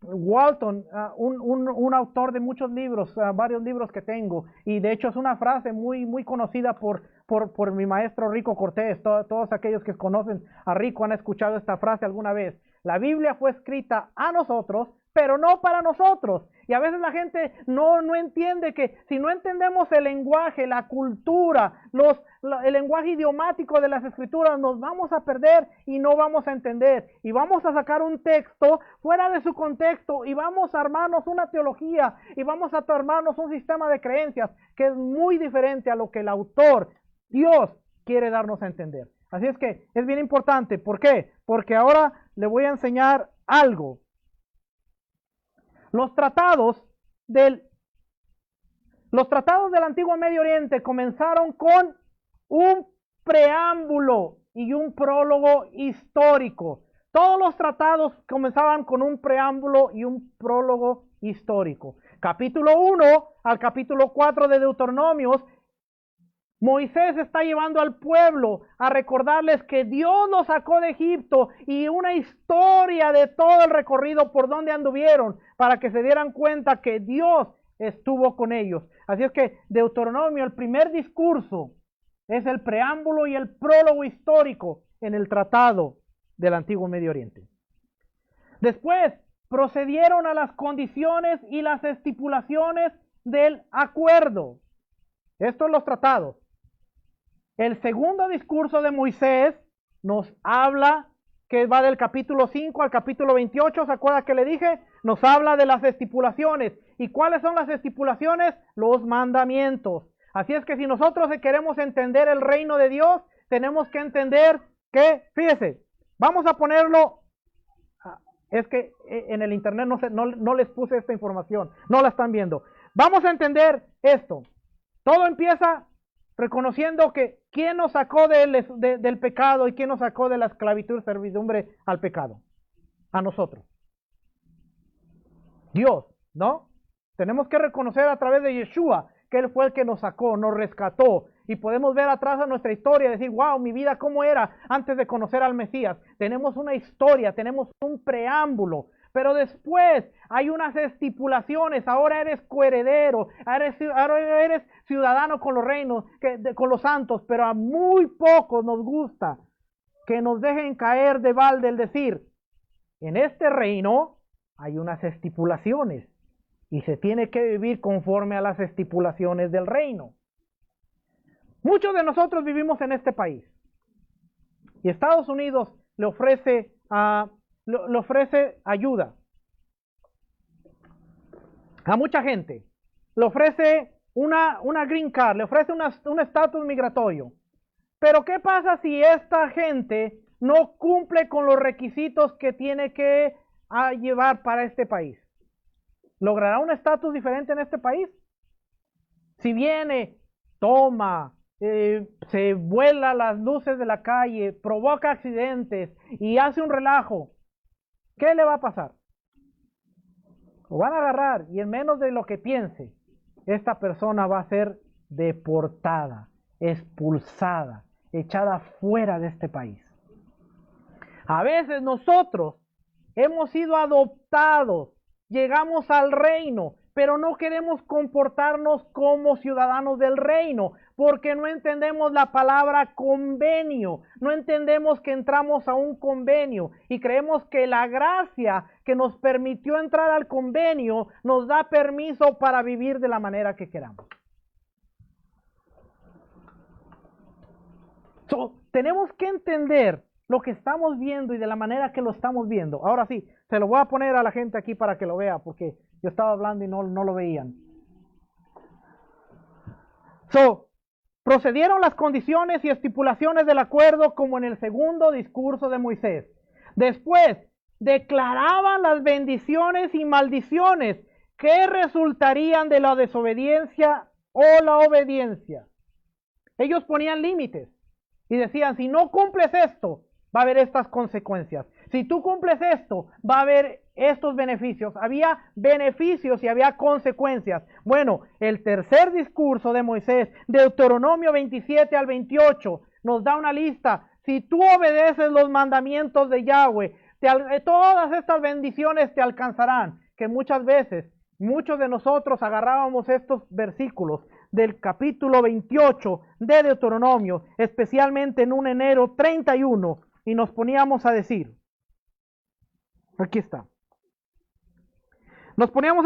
A: Walton, un autor de muchos libros, varios libros que tengo, y de hecho es una frase muy conocida por mi maestro Rico Cortés. Todos aquellos que conocen a Rico han escuchado esta frase alguna vez. La Biblia fue escrita a nosotros, pero no para nosotros. Y a veces la gente no entiende que si no entendemos el lenguaje, la cultura, el lenguaje idiomático de las Escrituras, nos vamos a perder y no vamos a entender. Y vamos a sacar un texto fuera de su contexto y vamos a armarnos una teología y vamos a armarnos un sistema de creencias que es muy diferente a lo que el autor, Dios, quiere darnos a entender. Así es que es bien importante. ¿Por qué? Porque ahora le voy a enseñar algo. Los tratados del Antiguo Medio Oriente comenzaron con un preámbulo y un prólogo histórico. Todos los tratados comenzaban con un preámbulo y un prólogo histórico. Capítulo 1 al capítulo 4 de Deuteronomios, Moisés está llevando al pueblo a recordarles que Dios los sacó de Egipto y una historia de todo el recorrido por donde anduvieron para que se dieran cuenta que Dios estuvo con ellos. Así es que Deuteronomio, el primer discurso, es el preámbulo y el prólogo histórico en el tratado del Antiguo Medio Oriente. Después procedieron a las condiciones y las estipulaciones del acuerdo. Estos los tratados. El segundo discurso de Moisés nos habla, que va del capítulo 5 al capítulo 28, ¿se acuerda que le dije? Nos habla de las estipulaciones. ¿Y cuáles son las estipulaciones? Los mandamientos. Así es que si nosotros queremos entender el reino de Dios, tenemos que entender que, fíjese, vamos a ponerlo, es que en el internet no les puse esta información, no la están viendo. Vamos a entender esto. Todo empieza reconociendo que quién nos sacó del pecado y quién nos sacó de la esclavitud y servidumbre al pecado. A nosotros. Dios, ¿no? Tenemos que reconocer a través de Yeshua que Él fue el que nos sacó, nos rescató. Y podemos ver atrás a nuestra historia y decir, wow, mi vida cómo era antes de conocer al Mesías. Tenemos una historia, tenemos un preámbulo. Pero después hay unas estipulaciones. Ahora eres coheredero, ahora eres ciudadano con los reinos, con los santos. Pero a muy pocos nos gusta que nos dejen caer de balde el decir, en este reino hay unas estipulaciones y se tiene que vivir conforme a las estipulaciones del reino. Muchos de nosotros vivimos en este país y Estados Unidos le ofrece ayuda a mucha gente, le ofrece una green card, le ofrece un estatus migratorio. Pero ¿qué pasa si esta gente no cumple con los requisitos que tiene que llevar para este país? ¿Logrará un estatus diferente en este país? Si viene, toma, se vuela las luces de la calle, provoca accidentes y hace un relajo, ¿qué le va a pasar? Lo van a agarrar y en menos de lo que piense, esta persona va a ser deportada, expulsada, echada fuera de este país. A veces nosotros hemos sido adoptados, llegamos al reino, pero no queremos comportarnos como ciudadanos del reino, porque no entendemos la palabra convenio, no entendemos que entramos a un convenio y creemos que la gracia que nos permitió entrar al convenio nos da permiso para vivir de la manera que queramos. Tenemos que entender lo que estamos viendo y de la manera que lo estamos viendo. Ahora sí, se lo voy a poner a la gente aquí para que lo vea, porque yo estaba hablando y no lo veían. Procedieron las condiciones y estipulaciones del acuerdo como en el segundo discurso de Moisés. Después, declaraban las bendiciones y maldiciones que resultarían de la desobediencia o la obediencia. Ellos ponían límites y decían, si no cumples esto, va a haber estas consecuencias. Si tú cumples esto, va a haber estos beneficios. Había beneficios y había consecuencias. Bueno, el tercer discurso de Moisés, Deuteronomio 27 al 28, nos da una lista. Si tú obedeces los mandamientos de Yahweh, todas estas bendiciones te alcanzarán. Que muchas veces, muchos de nosotros agarrábamos estos versículos del capítulo 28 de Deuteronomio, especialmente en un enero 31, y nos poníamos a decir, aquí está, nos poníamos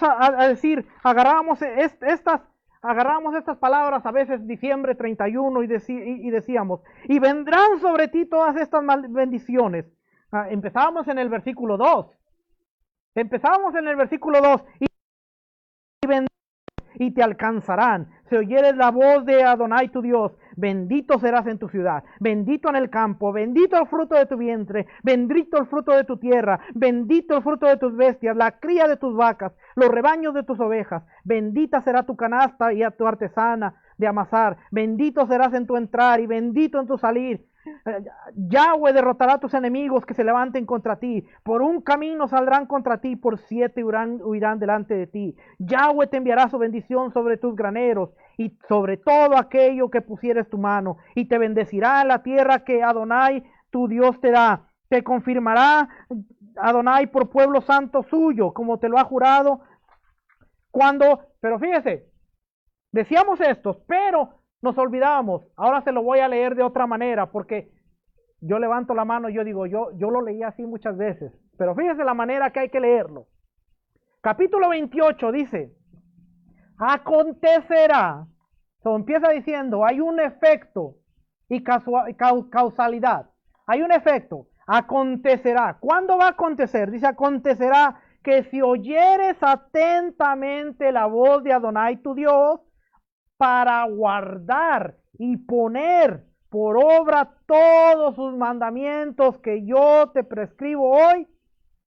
A: a decir, agarrábamos estas palabras a veces diciembre 31 y decíamos, y vendrán sobre ti todas estas bendiciones. Empezábamos en el versículo 2, y te alcanzarán. Si oyeres la voz de Adonai tu Dios, bendito serás en tu ciudad, bendito en el campo, bendito el fruto de tu vientre, bendito el fruto de tu tierra, bendito el fruto de tus bestias, la cría de tus vacas, los rebaños de tus ovejas, bendita será tu canasta y a tu artesana de amasar, bendito serás en tu entrar y bendito en tu salir. Yahweh derrotará a tus enemigos que se levanten contra ti. Por un camino saldrán contra ti, por 7 huirán delante de ti. Yahweh te enviará su bendición sobre tus graneros y sobre todo aquello que pusieres tu mano. Y te bendecirá en la tierra que Adonai, tu Dios, te da. Te confirmará Adonai por pueblo santo suyo, como te lo ha jurado. Pero fíjese, decíamos estos, pero nos olvidamos. Ahora se lo voy a leer de otra manera, porque yo levanto la mano y yo digo, yo lo leí así muchas veces, pero fíjese la manera que hay que leerlo. Capítulo 28 dice, acontecerá, empieza diciendo, hay un efecto y causalidad, hay un efecto, acontecerá. ¿Cuándo va a acontecer? Dice, acontecerá que si oyeres atentamente la voz de Adonai tu Dios, para guardar y poner por obra todos sus mandamientos que yo te prescribo hoy,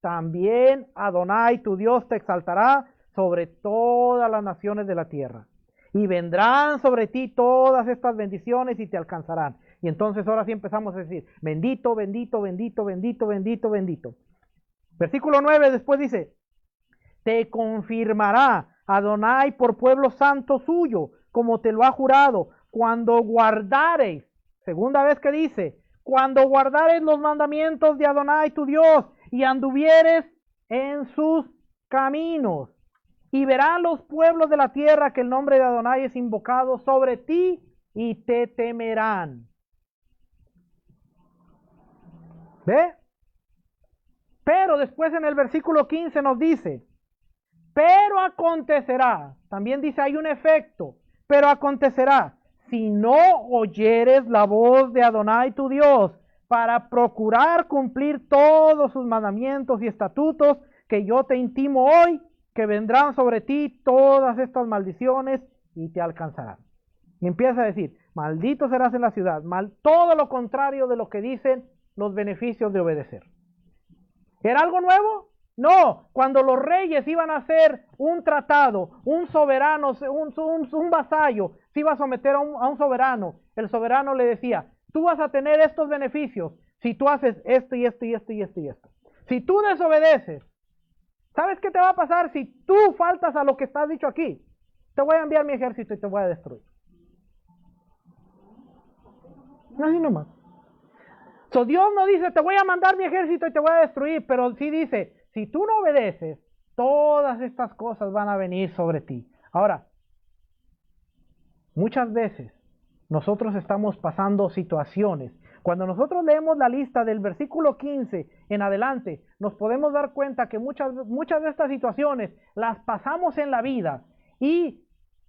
A: también Adonai tu Dios te exaltará sobre todas las naciones de la tierra. Y vendrán sobre ti todas estas bendiciones y te alcanzarán. Y entonces ahora sí empezamos a decir, bendito, bendito, bendito, bendito, bendito, bendito. Versículo 9 después dice, te confirmará Adonai por pueblo santo suyo, como te lo ha jurado, cuando guardareis, segunda vez que dice, cuando guardareis los mandamientos de Adonai tu Dios y anduvieres en sus caminos. Y verán los pueblos de la tierra que el nombre de Adonai es invocado sobre ti y te temerán. ¿Ve? Pero después en el versículo 15 nos dice, pero acontecerá, también dice hay un efecto, pero acontecerá, si no oyeres la voz de Adonai tu Dios, para procurar cumplir todos sus mandamientos y estatutos que yo te intimo hoy, que vendrán sobre ti todas estas maldiciones y te alcanzarán. Y empieza a decir, maldito serás en la ciudad, todo lo contrario de lo que dicen los beneficios de obedecer. ¿Era algo nuevo? No, cuando los reyes iban a hacer un tratado, un soberano, un vasallo, se iba a someter a un soberano, el soberano le decía, tú vas a tener estos beneficios si tú haces esto y esto y esto y esto y esto. Si tú desobedeces, ¿sabes qué te va a pasar si tú faltas a lo que está dicho aquí? Te voy a enviar mi ejército y te voy a destruir. Así nomás. So, Dios no dice, te voy a mandar mi ejército y te voy a destruir, pero sí dice, si tú no obedeces, todas estas cosas van a venir sobre ti. Ahora, muchas veces nosotros estamos pasando situaciones. Cuando nosotros leemos la lista del versículo 15 en adelante, nos podemos dar cuenta que muchas de estas situaciones las pasamos en la vida y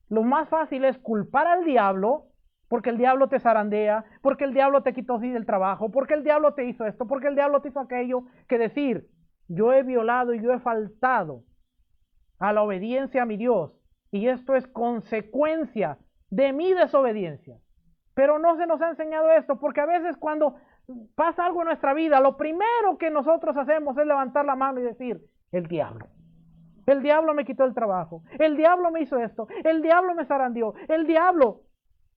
A: lo más fácil es culpar al diablo, porque el diablo te zarandea, porque el diablo te quitó así del trabajo, porque el diablo te hizo esto, porque el diablo te hizo aquello, que decir, yo he violado y yo he faltado a la obediencia a mi Dios, y esto es consecuencia de mi desobediencia. Pero no se nos ha enseñado esto, porque a veces cuando pasa algo en nuestra vida, lo primero que nosotros hacemos es levantar la mano y decir, el diablo. El diablo me quitó el trabajo, el diablo me hizo esto, el diablo me zarandeó, el diablo.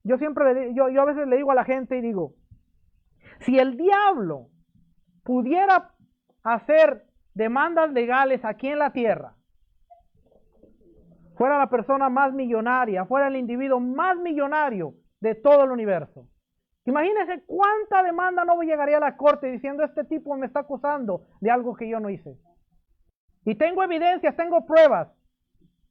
A: Yo a veces le digo a la gente y digo, si el diablo pudiera hacer demandas legales aquí en la tierra, fuera la persona más millonaria, fuera el individuo más millonario de todo el universo. Imagínense cuánta demanda no llegaría a la corte diciendo este tipo me está acusando de algo que yo no hice. Y tengo evidencias, tengo pruebas.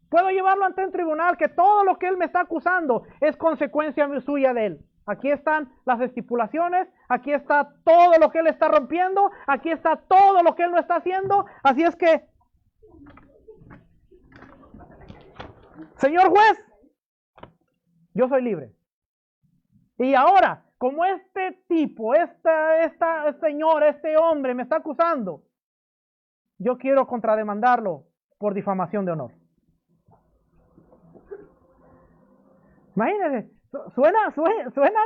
A: Puedo llevarlo ante un tribunal que todo lo que él me está acusando es consecuencia suya de él. Aquí están las estipulaciones, aquí está todo lo que él está rompiendo, aquí está todo lo que él no está haciendo. Así es que, señor juez, yo soy libre. Y ahora, como este tipo, este señor, este hombre me está acusando, yo quiero contrademandarlo por difamación de honor. Imagínense, suena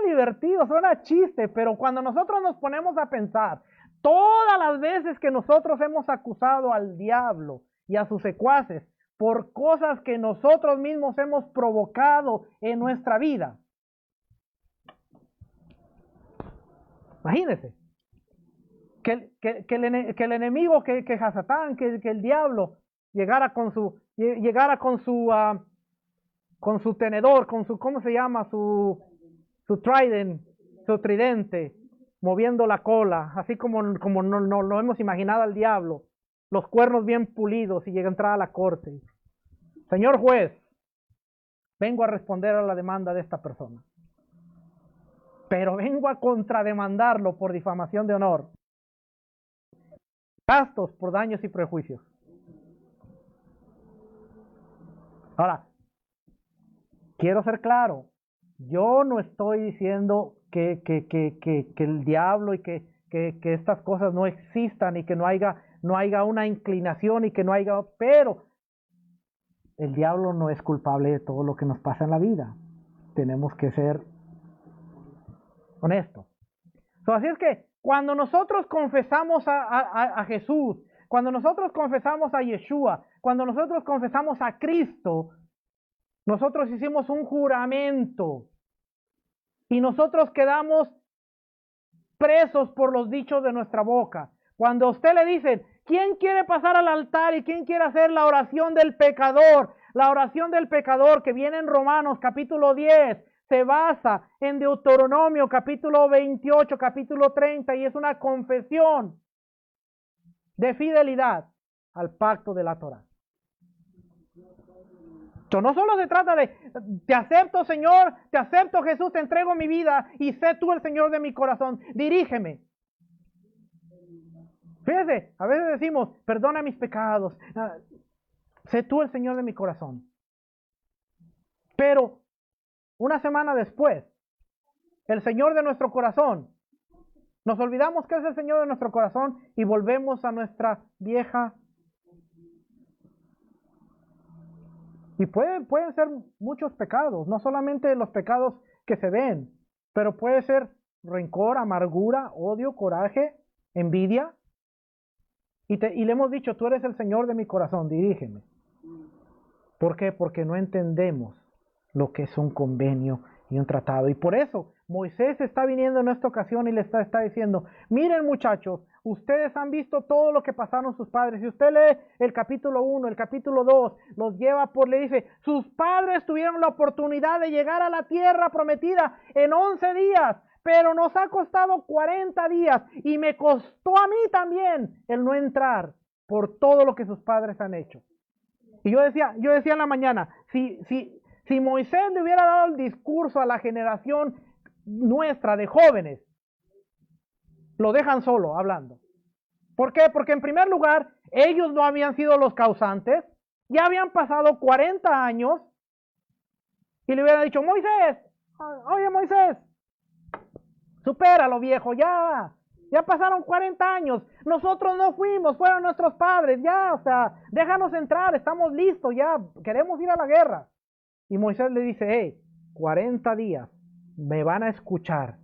A: divertido, suena chiste, pero cuando nosotros nos ponemos a pensar, todas las veces que nosotros hemos acusado al diablo y a sus secuaces por cosas que nosotros mismos hemos provocado en nuestra vida, Imagínense. Que el enemigo, que Hasatán, que el diablo llegara con su tenedor, con su, ¿cómo se llama? Su tridente, moviendo la cola, así como no lo hemos imaginado al diablo, los cuernos bien pulidos y llega a entrar a la corte. Señor juez, vengo a responder a la demanda de esta persona, pero vengo a contrademandarlo por difamación de honor, gastos por daños y prejuicios. Ahora, quiero ser claro, yo no estoy diciendo que el diablo y que estas cosas no existan y que no haya una inclinación y que no haya, pero el diablo no es culpable de todo lo que nos pasa en la vida. Tenemos que ser honestos. Así es que cuando nosotros confesamos a Jesús, cuando nosotros confesamos a Yeshua, cuando nosotros confesamos a Cristo, nosotros hicimos un juramento y nosotros quedamos presos por los dichos de nuestra boca. Cuando a usted le dicen, ¿quién quiere pasar al altar y quién quiere hacer la oración del pecador? La oración del pecador que viene en Romanos capítulo 10 se basa en Deuteronomio capítulo 28, capítulo 30 y es una confesión de fidelidad al pacto de la Torá. No solo se trata de, te acepto Señor, te acepto Jesús, te entrego mi vida y sé tú el Señor de mi corazón, dirígeme. Fíjese, a veces decimos, perdona mis pecados, sé tú el Señor de mi corazón. Pero una semana después, el Señor de nuestro corazón, nos olvidamos que es el Señor de nuestro corazón y volvemos a nuestra vieja. Y pueden ser muchos pecados, no solamente los pecados que se ven, pero puede ser rencor, amargura, odio, coraje, envidia. Y le hemos dicho, tú eres el Señor de mi corazón, dirígeme. ¿Por qué? Porque no entendemos lo que es un convenio y un tratado. Y por eso Moisés está viniendo en esta ocasión y le está diciendo, miren muchachos, ustedes han visto todo lo que pasaron sus padres. Si usted lee el capítulo 1, el capítulo 2, los lleva le dice, sus padres tuvieron la oportunidad de llegar a la tierra prometida en 11 días, pero nos ha costado 40 días y me costó a mí también el no entrar por todo lo que sus padres han hecho. Y yo decía en la mañana, si Moisés le hubiera dado el discurso a la generación nuestra de jóvenes, lo dejan solo hablando. ¿Por qué? Porque en primer lugar, ellos no habían sido los causantes, ya habían pasado 40 años y le hubieran dicho, Moisés, oye Moisés, supéralo viejo, ya pasaron 40 años, nosotros no fuimos, fueron nuestros padres, ya, o sea, déjanos entrar, estamos listos, ya, queremos ir a la guerra. Y Moisés le dice, hey, 40 días, me van a escuchar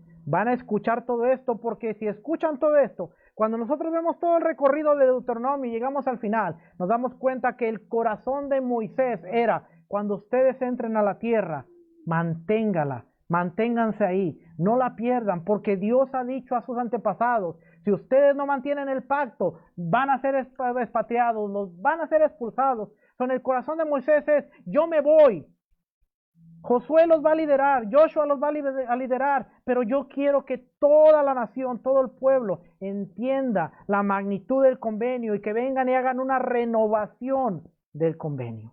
A: todo esto, porque si escuchan todo esto, cuando nosotros vemos todo el recorrido de Deuteronomio y llegamos al final, nos damos cuenta que el corazón de Moisés era, cuando ustedes entren a la tierra, manténganse ahí, no la pierdan, porque Dios ha dicho a sus antepasados, si ustedes no mantienen el pacto, van a ser expatriados, los van a ser expulsados. Con el corazón de Moisés es, yo me voy. Josué los va a liderar, Joshua los va a liderar, pero yo quiero que toda la nación, todo el pueblo entienda la magnitud del convenio y que vengan y hagan una renovación del convenio.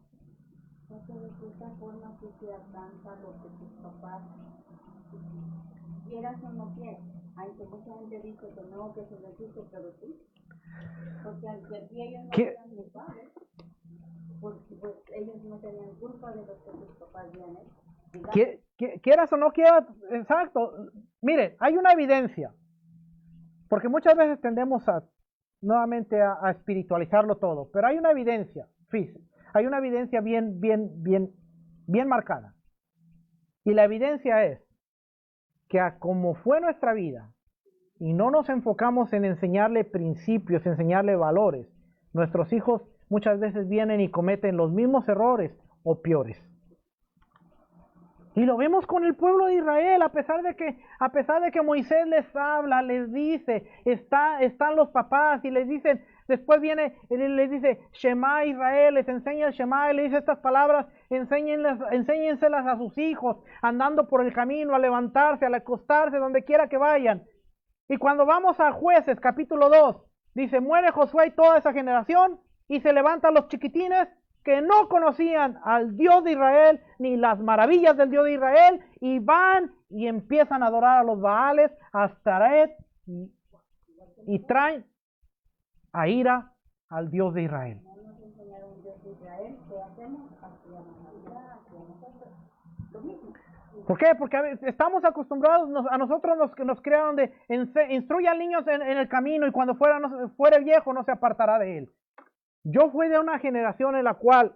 B: Entonces, de esta forma que se alcanza lo que tus papás quieras o no quieras. Aunque mucha gente dice que no, que se resiste, pero sí. Porque aunque ellos no eran culpables, porque pues ellos no tenían culpa de lo que sus papás habían hecho.
A: Quieras o no quieras, exacto. Mire, hay una evidencia, porque muchas veces tendemos nuevamente a espiritualizarlo todo, pero hay una evidencia física, hay una evidencia bien marcada. Y la evidencia es que como fue nuestra vida y no nos enfocamos en enseñarle principios, enseñarle valores, nuestros hijos muchas veces vienen y cometen los mismos errores o peores. Y lo vemos con el pueblo de Israel, a pesar de que Moisés les habla, les dice, están los papás y les dicen, después viene, les dice, Shema Israel, les enseña el Shema y le dice estas palabras, enséñenselas a sus hijos, andando por el camino, a levantarse, al acostarse, donde quiera que vayan. Y cuando vamos a Jueces, capítulo 2, dice, muere Josué y toda esa generación, y se levantan los chiquitines que no conocían al Dios de Israel, ni las maravillas del Dios de Israel, y van y empiezan a adorar a los Baales, a Astaret, y traen a ira al Dios de Israel.
B: No nos enseñaron Dios de Israel, ¿qué hacemos? Hacíamos Navidad, hacíamos nosotros lo mismo.
A: ¿Por qué? Porque estamos acostumbrados, a nosotros nos crearon de instruye al niño en el camino y cuando fuere viejo no se apartará de él. Yo fui de una generación en la cual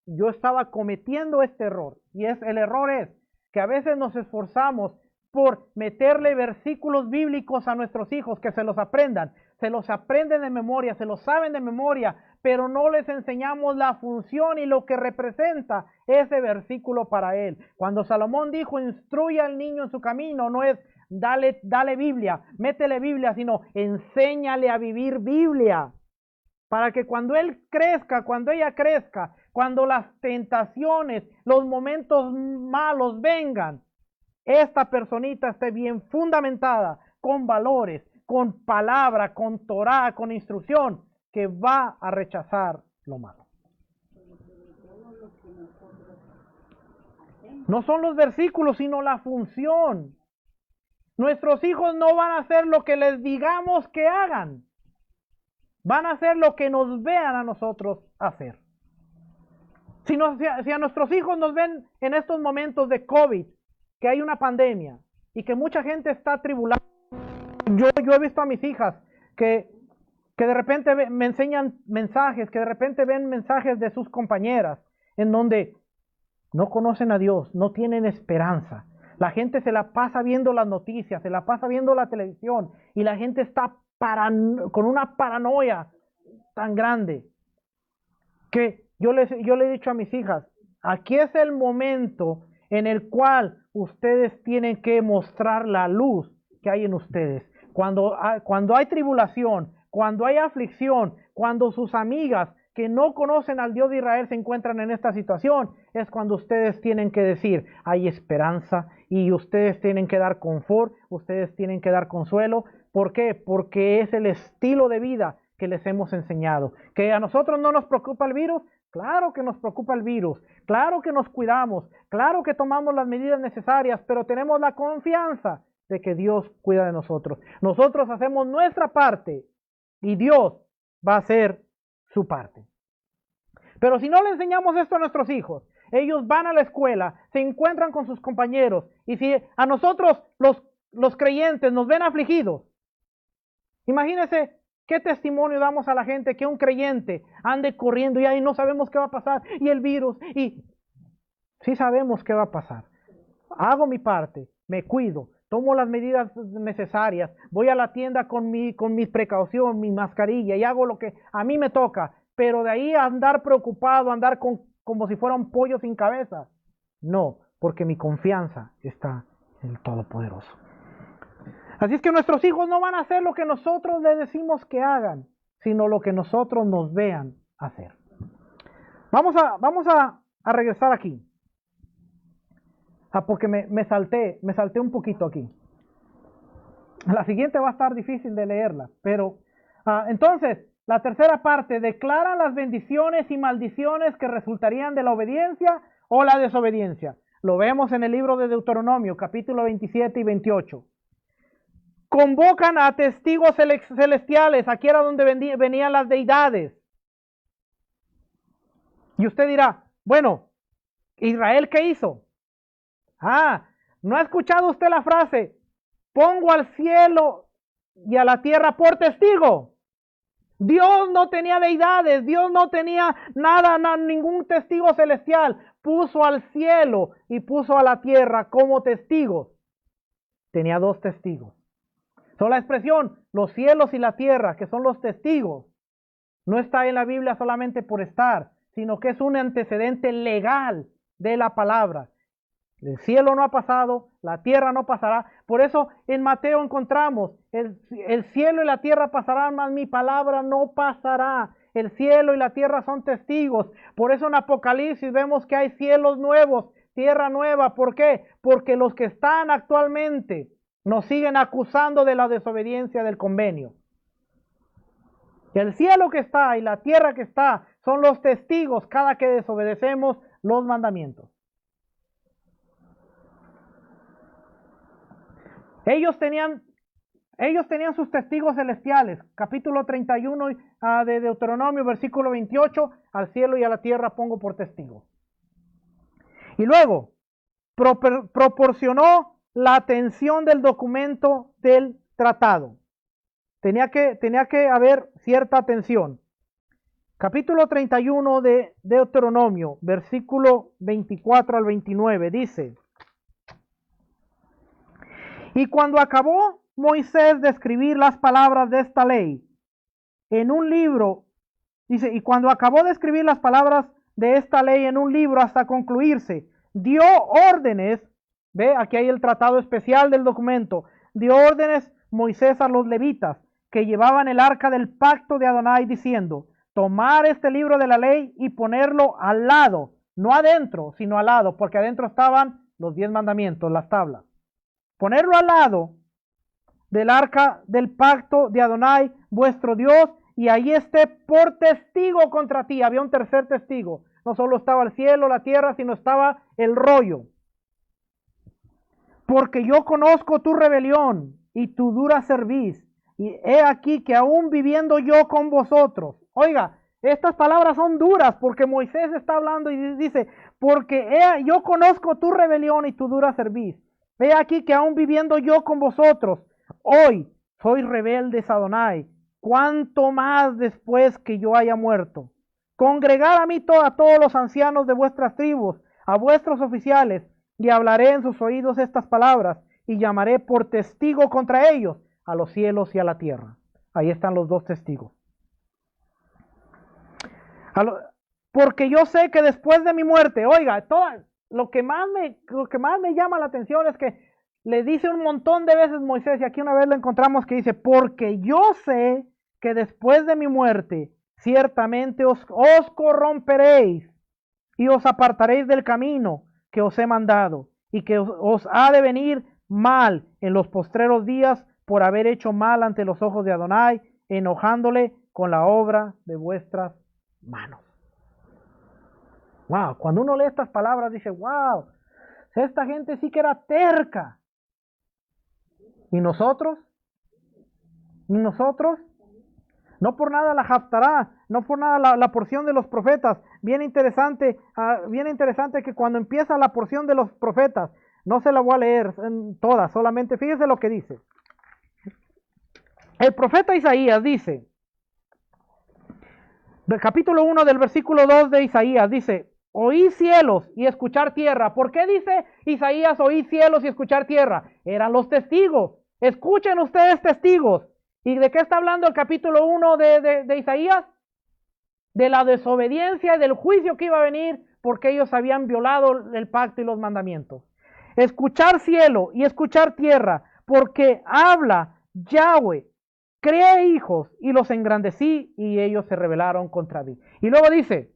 A: yo estaba cometiendo este error. Y el error es que a veces nos esforzamos por meterle versículos bíblicos a nuestros hijos, que se los aprendan. Se los aprenden de memoria, se los saben de memoria, pero no les enseñamos la función y lo que representa ese versículo para él. Cuando Salomón dijo, instruye al niño en su camino, no es dale Biblia, métele Biblia, sino enséñale a vivir Biblia. Para que cuando él crezca, cuando ella crezca, cuando las tentaciones, los momentos malos vengan, esta personita esté bien fundamentada, con valores, con palabra, con Torah, con instrucción, que va a rechazar lo malo. No son los versículos, sino la función. Nuestros hijos no van a hacer lo que les digamos que hagan. Van a hacer lo que nos vean a nosotros hacer. Si a nuestros hijos nos ven en estos momentos de COVID, que hay una pandemia y que mucha gente está atribulada. Yo he visto a mis hijas que de repente me enseñan mensajes, que de repente ven mensajes de sus compañeras en donde no conocen a Dios, no tienen esperanza. La gente se la pasa viendo las noticias, se la pasa viendo la televisión y la gente está con una paranoia tan grande que yo le he dicho a mis hijas, aquí es el momento en el cual ustedes tienen que mostrar la luz que hay en ustedes. Cuando hay tribulación, cuando hay aflicción, cuando sus amigas que no conocen al Dios de Israel se encuentran en esta situación, es cuando ustedes tienen que decir, hay esperanza y ustedes tienen que dar confort, ustedes tienen que dar consuelo. ¿Por qué? Porque es el estilo de vida que les hemos enseñado. ¿Que a nosotros no nos preocupa el virus? Claro que nos preocupa el virus, claro que nos cuidamos, claro que tomamos las medidas necesarias, pero tenemos la confianza de que Dios cuida de nosotros. Nosotros hacemos nuestra parte y Dios va a hacer su parte. Pero si no le enseñamos esto a nuestros hijos, ellos van a la escuela, se encuentran con sus compañeros, y si a nosotros los creyentes nos ven afligidos, imagínense qué testimonio damos a la gente que un creyente ande corriendo y ahí no sabemos qué va a pasar, y el virus, y sí sabemos qué va a pasar. Hago mi parte, me cuido, tomo las medidas necesarias, voy a la tienda con mi precaución, mi mascarilla y hago lo que a mí me toca, pero de ahí a andar preocupado, andar como si fuera un pollo sin cabeza, no, porque mi confianza está en el Todopoderoso. Así es que nuestros hijos no van a hacer lo que nosotros les decimos que hagan, sino lo que nosotros nos vean hacer. Vamos a regresar aquí. Porque me salté un poquito aquí. La siguiente va a estar difícil de leerla, pero entonces, la tercera parte, declara las bendiciones y maldiciones que resultarían de la obediencia o la desobediencia. Lo vemos en el libro de Deuteronomio, capítulo 27 y 28. Convocan a testigos celestiales, aquí era donde venían las deidades. Y usted dirá, bueno, ¿Israel qué hizo? ¿No ha escuchado usted la frase? Pongo al cielo y a la tierra por testigo. Dios no tenía deidades, Dios no tenía nada, ningún testigo celestial. Puso al cielo y puso a la tierra como testigos. Tenía dos testigos. Son la expresión, los cielos y la tierra, que son los testigos. No está en la Biblia solamente por estar, sino que es un antecedente legal de la palabra. El cielo no ha pasado, la tierra no pasará. Por eso en Mateo encontramos, el cielo y la tierra pasarán, mas mi palabra no pasará. El cielo y la tierra son testigos. Por eso en Apocalipsis vemos que hay cielos nuevos, tierra nueva. ¿Por qué? Porque los que están actualmente nos siguen acusando de la desobediencia del convenio. El cielo que está y la tierra que está son los testigos cada que desobedecemos los mandamientos. Ellos tenían sus testigos celestiales. Capítulo 31 de Deuteronomio, versículo 28, al cielo y a la tierra pongo por testigos. Y luego, proporcionó la atención del documento del tratado. Tenía que haber cierta atención. Capítulo 31 de Deuteronomio, versículo 24 al 29, dice: Y cuando acabó Moisés de escribir las palabras de esta ley en un libro, dice, y cuando acabó de escribir las palabras de esta ley en un libro hasta concluirse, dio órdenes, ve, aquí hay el tratado especial del documento, dio órdenes Moisés a los levitas que llevaban el arca del pacto de Adonai diciendo: tomar este libro de la ley y ponerlo al lado, no adentro, sino al lado, porque adentro estaban los 10 mandamientos, las tablas. Ponerlo al lado del arca del pacto de Adonai, vuestro Dios, y ahí esté por testigo contra ti. Había un tercer testigo. No solo estaba el cielo, la tierra, sino estaba el rollo. Porque yo conozco tu rebelión y tu dura cerviz, y he aquí que aún viviendo yo con vosotros. Oiga, estas palabras son duras porque Moisés está hablando y dice, porque yo conozco tu rebelión y tu dura cerviz. He aquí que aún viviendo yo con vosotros, hoy sois rebeldes a Adonai, cuánto más después que yo haya muerto. Congregad a mí a todos los ancianos de vuestras tribus, a vuestros oficiales, y hablaré en sus oídos estas palabras, y llamaré por testigo contra ellos a los cielos y a la tierra. Ahí están los dos testigos. Porque yo sé que después de mi muerte, oiga, lo que más me llama la atención es que le dice un montón de veces Moisés, y aquí una vez lo encontramos que dice, porque yo sé que después de mi muerte, ciertamente os corromperéis y os apartaréis del camino que os he mandado, y que os ha de venir mal en los postreros días por haber hecho mal ante los ojos de Adonai, enojándole con la obra de vuestras manos. Wow, cuando uno lee estas palabras dice, wow, esta gente sí que era terca. ¿Y nosotros? ¿Y nosotros? No por nada la Haftará, no por nada la porción de los profetas. Bien interesante que cuando empieza la porción de los profetas, no se la voy a leer toda, solamente fíjese lo que dice. El profeta Isaías dice, del capítulo 1 del versículo 2 de Isaías, dice, oí cielos y escuchar tierra. ¿Por qué dice Isaías oí cielos y escuchar tierra? Eran los testigos. Escuchen ustedes testigos. ¿Y de qué está hablando el capítulo 1 de Isaías? De la desobediencia y del juicio que iba a venir porque ellos habían violado el pacto y los mandamientos. Escuchar cielo y escuchar tierra, porque habla Yahweh, creé hijos y los engrandecí y ellos se rebelaron contra mí. Y luego dice,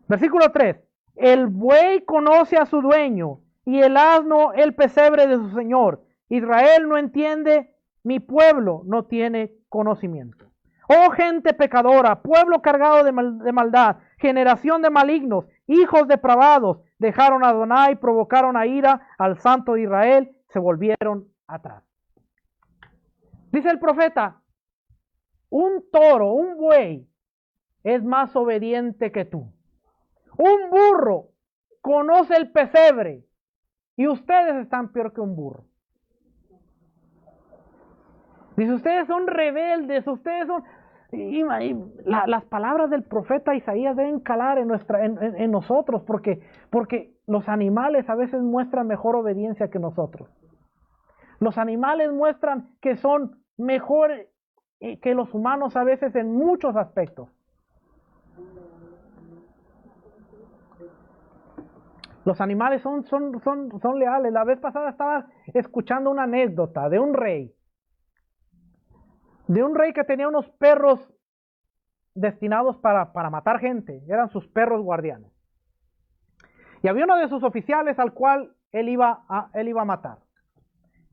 A: versículo 3, el buey conoce a su dueño y el asno el pesebre de su señor. Israel no entiende, mi pueblo no tiene conocimiento. Oh gente pecadora, pueblo cargado de maldad, generación de malignos, hijos depravados, dejaron a Adonai, provocaron a ira al santo de Israel, se volvieron atrás. Dice el profeta, un toro, un buey, es más obediente que tú. Un burro conoce el pesebre y ustedes están peor que un burro. Dice, ustedes son rebeldes, ustedes son... las palabras del profeta Isaías deben calar en nosotros porque los animales a veces muestran mejor obediencia que nosotros. Los animales muestran que son mejor que los humanos a veces en muchos aspectos. Los animales son leales. La vez pasada estaba escuchando una anécdota de un rey. De un rey que tenía unos perros destinados para matar gente. Eran sus perros guardianes. Y había uno de sus oficiales al cual él iba a matar.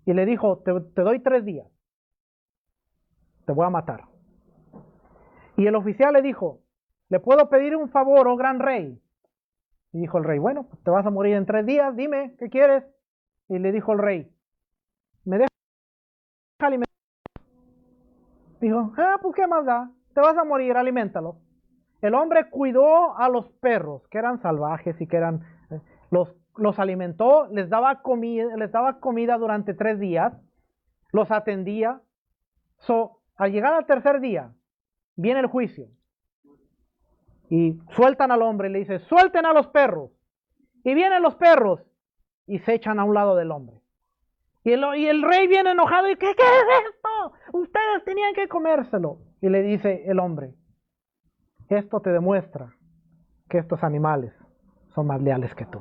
A: Y le dijo, te doy 3 días. Te voy a matar. Y el oficial le dijo, ¿le puedo pedir un favor, oh gran rey? Y dijo el rey, bueno, pues te vas a morir en 3 días, dime, ¿qué quieres? Y le dijo el rey, ¿me dejas alimentar? Dijo, pues qué más da, te vas a morir, aliméntalo. El hombre cuidó a los perros, que eran salvajes y que eran, los alimentó, les daba comida durante 3 días, los atendía. Al llegar al 3er día, viene el juicio. Y sueltan al hombre y le dice, suelten a los perros. Y vienen los perros y se echan a un lado del hombre. Y el rey viene enojado y ¿qué es esto? Ustedes tenían que comérselo. Y le dice el hombre, esto te demuestra que estos animales son más leales que tú.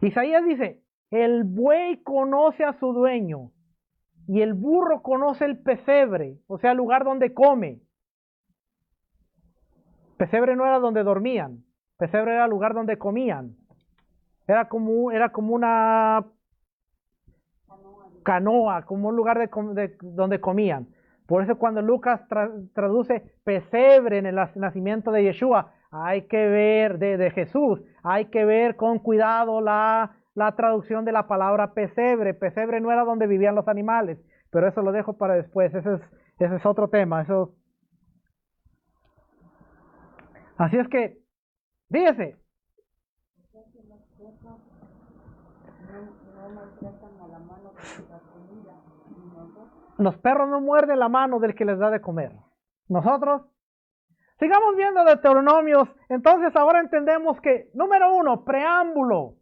A: Isaías dice, el buey conoce a su dueño y el burro conoce el pesebre, o sea, el lugar donde come. Pesebre no era donde dormían, pesebre era el lugar donde comían. Era como una canoa, como un lugar donde comían. Por eso cuando Lucas traduce pesebre en el nacimiento de Yeshua, hay que ver, de Jesús, hay que ver con cuidado la traducción de la palabra pesebre. Pesebre no era donde vivían los animales, pero eso lo dejo para después, ese es otro tema. Así es que, fíjese. Los perros no muerden la mano del que les da de comer. Nosotros, sigamos viendo Deuteronomios. Entonces ahora entendemos que, número 1, preámbulo,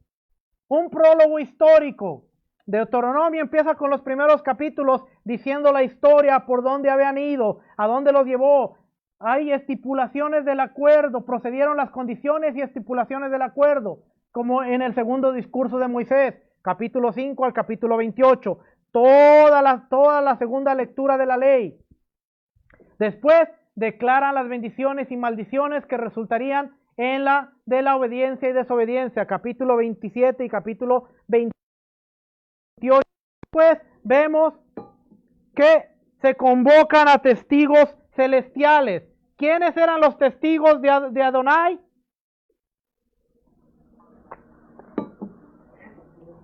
A: un prólogo histórico. Deuteronomio empieza con los primeros capítulos diciendo la historia, por dónde habían ido, a dónde los llevó. Hay estipulaciones del acuerdo, procedieron las condiciones y estipulaciones del acuerdo, como en el segundo discurso de Moisés, capítulo 5 al capítulo 28. Toda la segunda lectura de la ley. Después declaran las bendiciones y maldiciones que resultarían de la obediencia y desobediencia, capítulo 27 y capítulo 28. Después vemos que se convocan a testigos celestiales. ¿Quiénes eran los testigos de Adonai?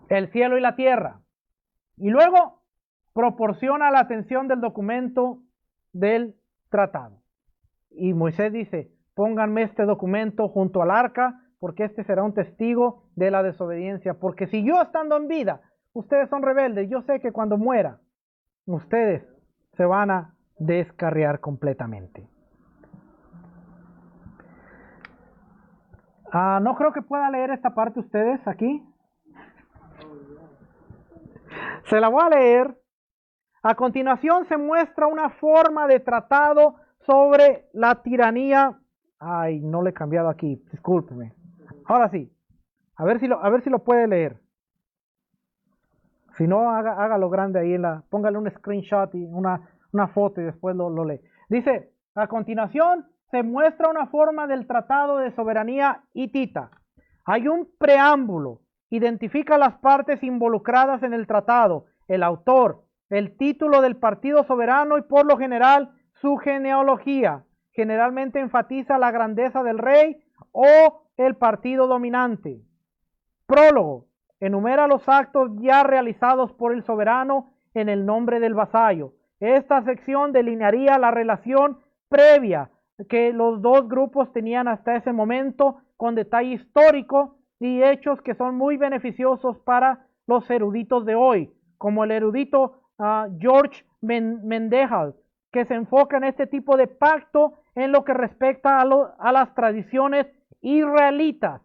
A: El cielo y la tierra. Y luego proporciona la atención del documento del tratado. Y Moisés dice, pónganme este documento junto al arca, porque este será un testigo de la desobediencia. Porque si yo estando en vida, ustedes son rebeldes, yo sé que cuando muera, ustedes se van a descarriar completamente. No creo que pueda leer esta parte ustedes aquí. Se la voy a leer. A continuación se muestra una forma de tratado sobre la tiranía. Ay, no le he cambiado aquí, discúlpeme. Ahora sí, a ver si lo puede leer. Si no, hágalo grande ahí, póngale un screenshot y una foto y después lo lee. Dice, a continuación se muestra una forma del tratado de soberanía hitita. Hay un preámbulo, identifica las partes involucradas en el tratado, el autor, el título del partido soberano y por lo general su genealogía. Generalmente enfatiza la grandeza del rey o el partido dominante. Prólogo. Enumera los actos ya realizados por el soberano en el nombre del vasallo. Esta sección delinearía la relación previa que los dos grupos tenían hasta ese momento con detalle histórico y hechos que son muy beneficiosos para los eruditos de hoy, como el erudito George Mendehal, que se enfoca en este tipo de pacto en lo que respecta a las tradiciones israelitas.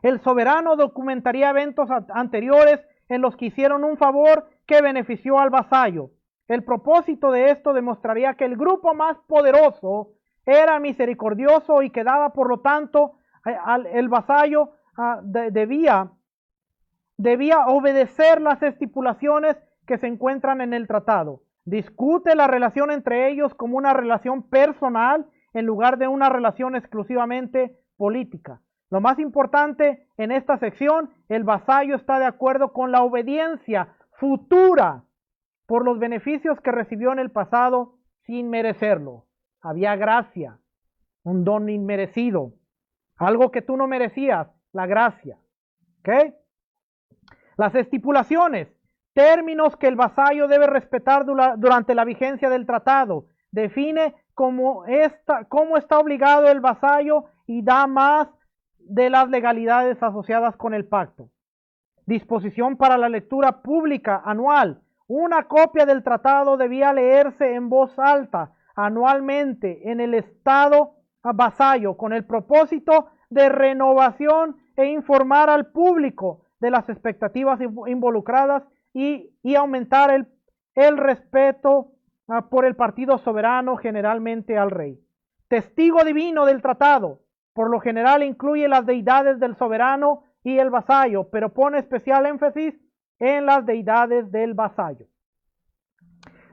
A: El soberano documentaría eventos anteriores en los que hicieron un favor que benefició al vasallo. el propósito de esto demostraría que el grupo más poderoso era misericordioso y que daba, por lo tanto, el vasallo debía obedecer las estipulaciones que se encuentran en el tratado. Discute la relación entre ellos como una relación personal en lugar de una relación exclusivamente política. Lo más importante en esta sección, el vasallo está de acuerdo con la obediencia futura por los beneficios que recibió en el pasado sin merecerlo. Había gracia, un don inmerecido, algo que tú no merecías, la gracia. ¿Ok? Las estipulaciones, términos que el vasallo debe respetar durante la vigencia del tratado, define cómo está obligado el vasallo y da más de las legalidades asociadas con el pacto. Disposición para la lectura pública anual. Una copia del tratado debía leerse en voz alta anualmente en el estado vasallo con el propósito de renovación e informar al público de las expectativas involucradas y aumentar el respeto por el partido soberano, generalmente al rey. Testigo divino del tratado, por lo general incluye las deidades del soberano y el vasallo, pero pone especial énfasis en las deidades del vasallo.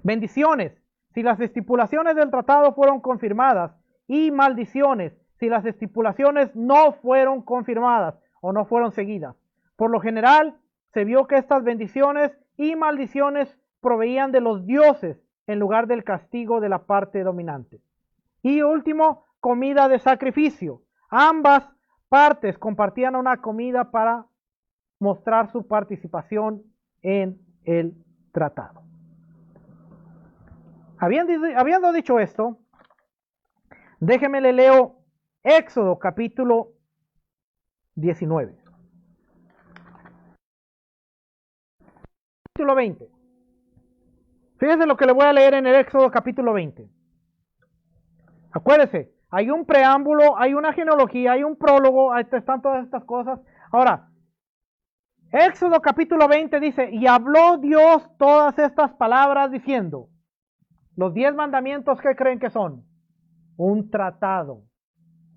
A: Bendiciones, si las estipulaciones del tratado fueron confirmadas, y maldiciones, si las estipulaciones no fueron confirmadas o no fueron seguidas. Por lo general, se vio que estas bendiciones y maldiciones proveían de los dioses en lugar del castigo de la parte dominante. Y último, comida de sacrificio. Ambas partes compartían una comida para mostrar su participación en el tratado. Habiendo dicho esto, déjeme le leo Éxodo capítulo 19. Capítulo 20. Fíjense lo que le voy a leer en el Éxodo capítulo 20. Acuérdese, hay un preámbulo, hay una genealogía, hay un prólogo, están todas estas cosas. Ahora, Éxodo capítulo 20 dice, y habló Dios todas estas palabras diciendo, los 10 mandamientos, ¿qué creen que son? Un tratado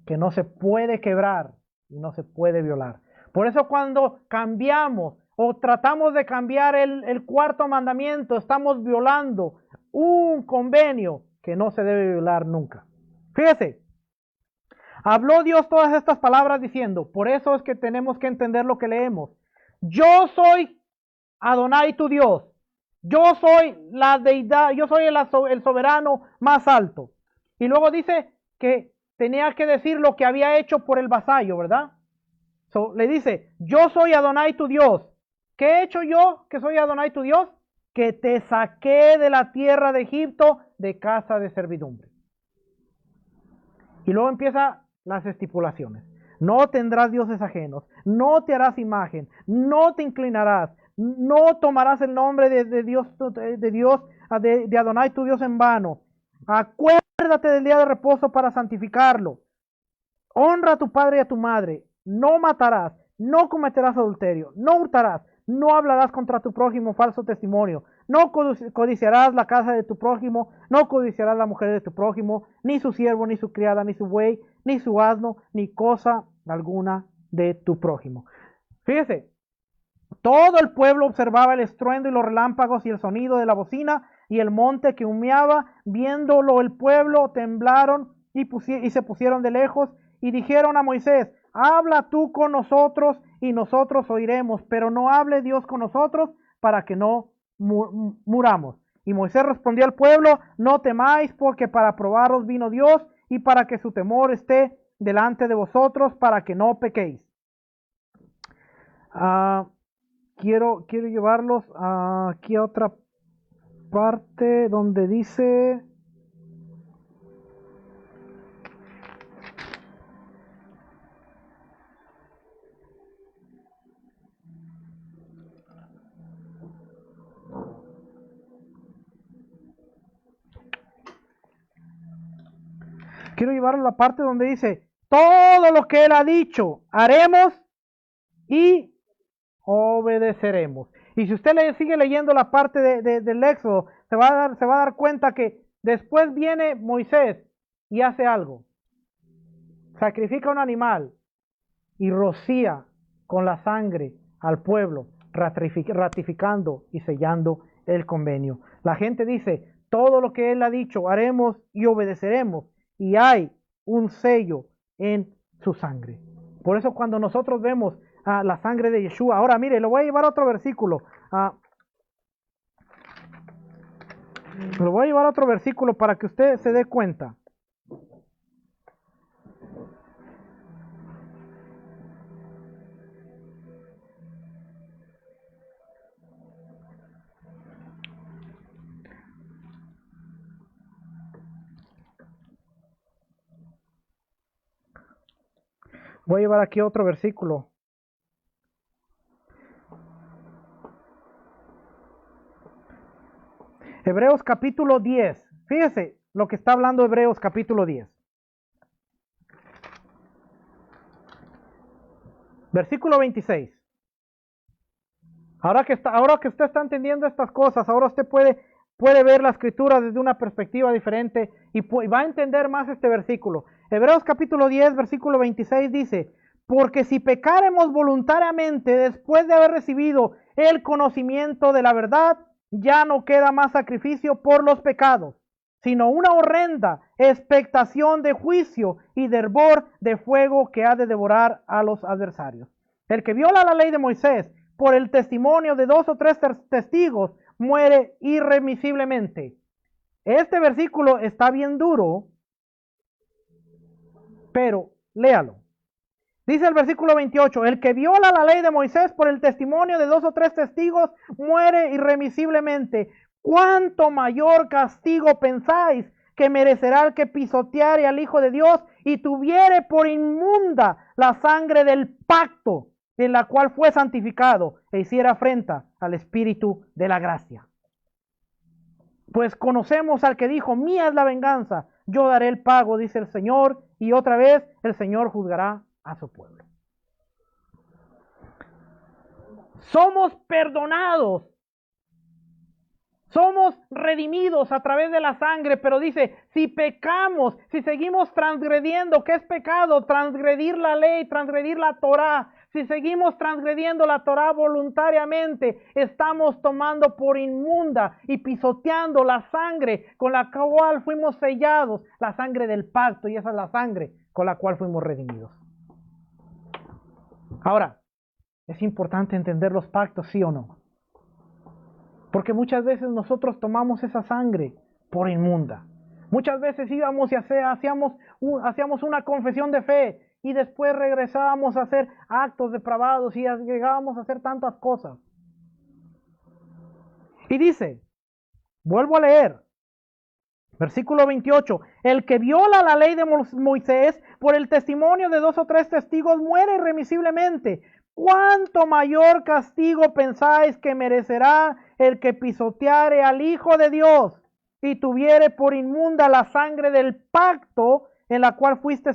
A: que no se puede quebrar y no se puede violar. Por eso cuando cambiamos o tratamos de cambiar el cuarto mandamiento, estamos violando un convenio que no se debe violar nunca. Fíjese, habló Dios todas estas palabras diciendo, por eso es que tenemos que entender lo que leemos. Yo soy Adonai tu Dios. Yo soy la deidad, yo soy el soberano más alto. Y luego dice que tenía que decir lo que había hecho por el vasallo, ¿verdad? Le dice, yo soy Adonai tu Dios. ¿Qué he hecho yo que soy Adonai tu Dios? Que te saqué de la tierra de Egipto de casa de servidumbre. Y luego empieza las estipulaciones. No tendrás dioses ajenos, no te harás imagen, no te inclinarás, no tomarás el nombre de Adonai tu Dios en vano. Acuérdate del día de reposo para santificarlo. Honra a tu padre y a tu madre. No matarás, no cometerás adulterio, no hurtarás, no hablarás contra tu prójimo falso testimonio, no codiciarás la casa de tu prójimo, no codiciarás la mujer de tu prójimo, ni su siervo, ni su criada, ni su buey, ni su asno, ni cosa alguna de tu prójimo. Fíjese, todo el pueblo observaba el estruendo y los relámpagos y el sonido de la bocina y el monte que humeaba. Viéndolo el pueblo temblaron y se pusieron de lejos y dijeron a Moisés, habla tú con nosotros y nosotros oiremos, pero no hable Dios con nosotros para que no muramos. Y Moisés respondió al pueblo, no temáis, porque para probaros vino Dios y para que su temor esté delante de vosotros, para que no pequéis. Quiero llevarlos aquí a otra parte donde dice... Quiero llevarlo a la parte donde dice, todo lo que Él ha dicho, haremos y obedeceremos. Y si usted sigue leyendo la parte del Éxodo, se va a dar cuenta que después viene Moisés y hace algo. Sacrifica un animal y rocía con la sangre al pueblo, ratificando y sellando el convenio. La gente dice, todo lo que él ha dicho haremos y obedeceremos, y hay un sello en su sangre. Por eso cuando nosotros vemos la sangre de Yeshua, ahora mire, lo voy a llevar a otro versículo. Lo voy a llevar a otro versículo para que usted se dé cuenta. Voy a llevar aquí otro versículo. Hebreos capítulo 10. Fíjese lo que está hablando Hebreos capítulo 10. Versículo 26. Ahora que usted está entendiendo estas cosas, ahora usted puede ver la escritura desde una perspectiva diferente y va a entender más este versículo. Hebreos capítulo 10, versículo 26 dice, porque si pecáremos voluntariamente después de haber recibido el conocimiento de la verdad, ya no queda más sacrificio por los pecados, sino una horrenda expectación de juicio y de hervor de fuego que ha de devorar a los adversarios. El que viola la ley de Moisés por el testimonio de 2 o 3 testigos muere irremisiblemente. Este versículo está bien duro, pero léalo. Dice el versículo 28, el que viola la ley de Moisés por el testimonio de 2 o 3 testigos muere irremisiblemente. ¿Cuánto mayor castigo pensáis que merecerá el que pisoteare al Hijo de Dios y tuviere por inmunda la sangre del pacto en la cual fue santificado e hiciera afrenta al Espíritu de la gracia? Pues conocemos al que dijo, mía es la venganza, yo daré el pago, dice el Señor, y otra vez el Señor juzgará a su pueblo. Somos perdonados, somos redimidos a través de la sangre, pero dice, si pecamos, si seguimos transgrediendo, ¿qué es pecado? Transgredir la ley, transgredir la Torá. Si seguimos transgrediendo la Torá voluntariamente, estamos tomando por inmunda y pisoteando la sangre con la cual fuimos sellados, la sangre del pacto, y esa es la sangre con la cual fuimos redimidos. Ahora, es importante entender los pactos, ¿sí o no? Porque muchas veces nosotros tomamos esa sangre por inmunda. Muchas veces íbamos y hacíamos una confesión de fe y después regresábamos a hacer actos depravados y llegábamos a hacer tantas cosas. Y dice, vuelvo a leer, versículo 28, el que viola la ley de Moisés por el testimonio de 2 o 3 testigos muere irremisiblemente. ¿Cuánto mayor castigo pensáis que merecerá el que pisoteare al Hijo de Dios y tuviere por inmunda la sangre del pacto en la cual fuiste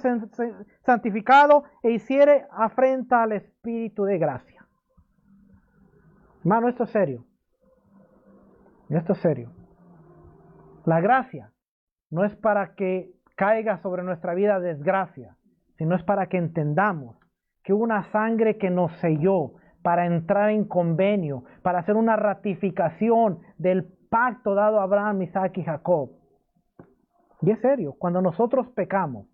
A: santificado e hiciere afrenta al Espíritu de gracia? Hermano, esto es serio. Esto es serio. La gracia no es para que caiga sobre nuestra vida desgracia, sino es para que entendamos que una sangre que nos selló para entrar en convenio, para hacer una ratificación del pacto dado a Abraham, Isaac y Jacob. Y es serio, cuando nosotros pecamos,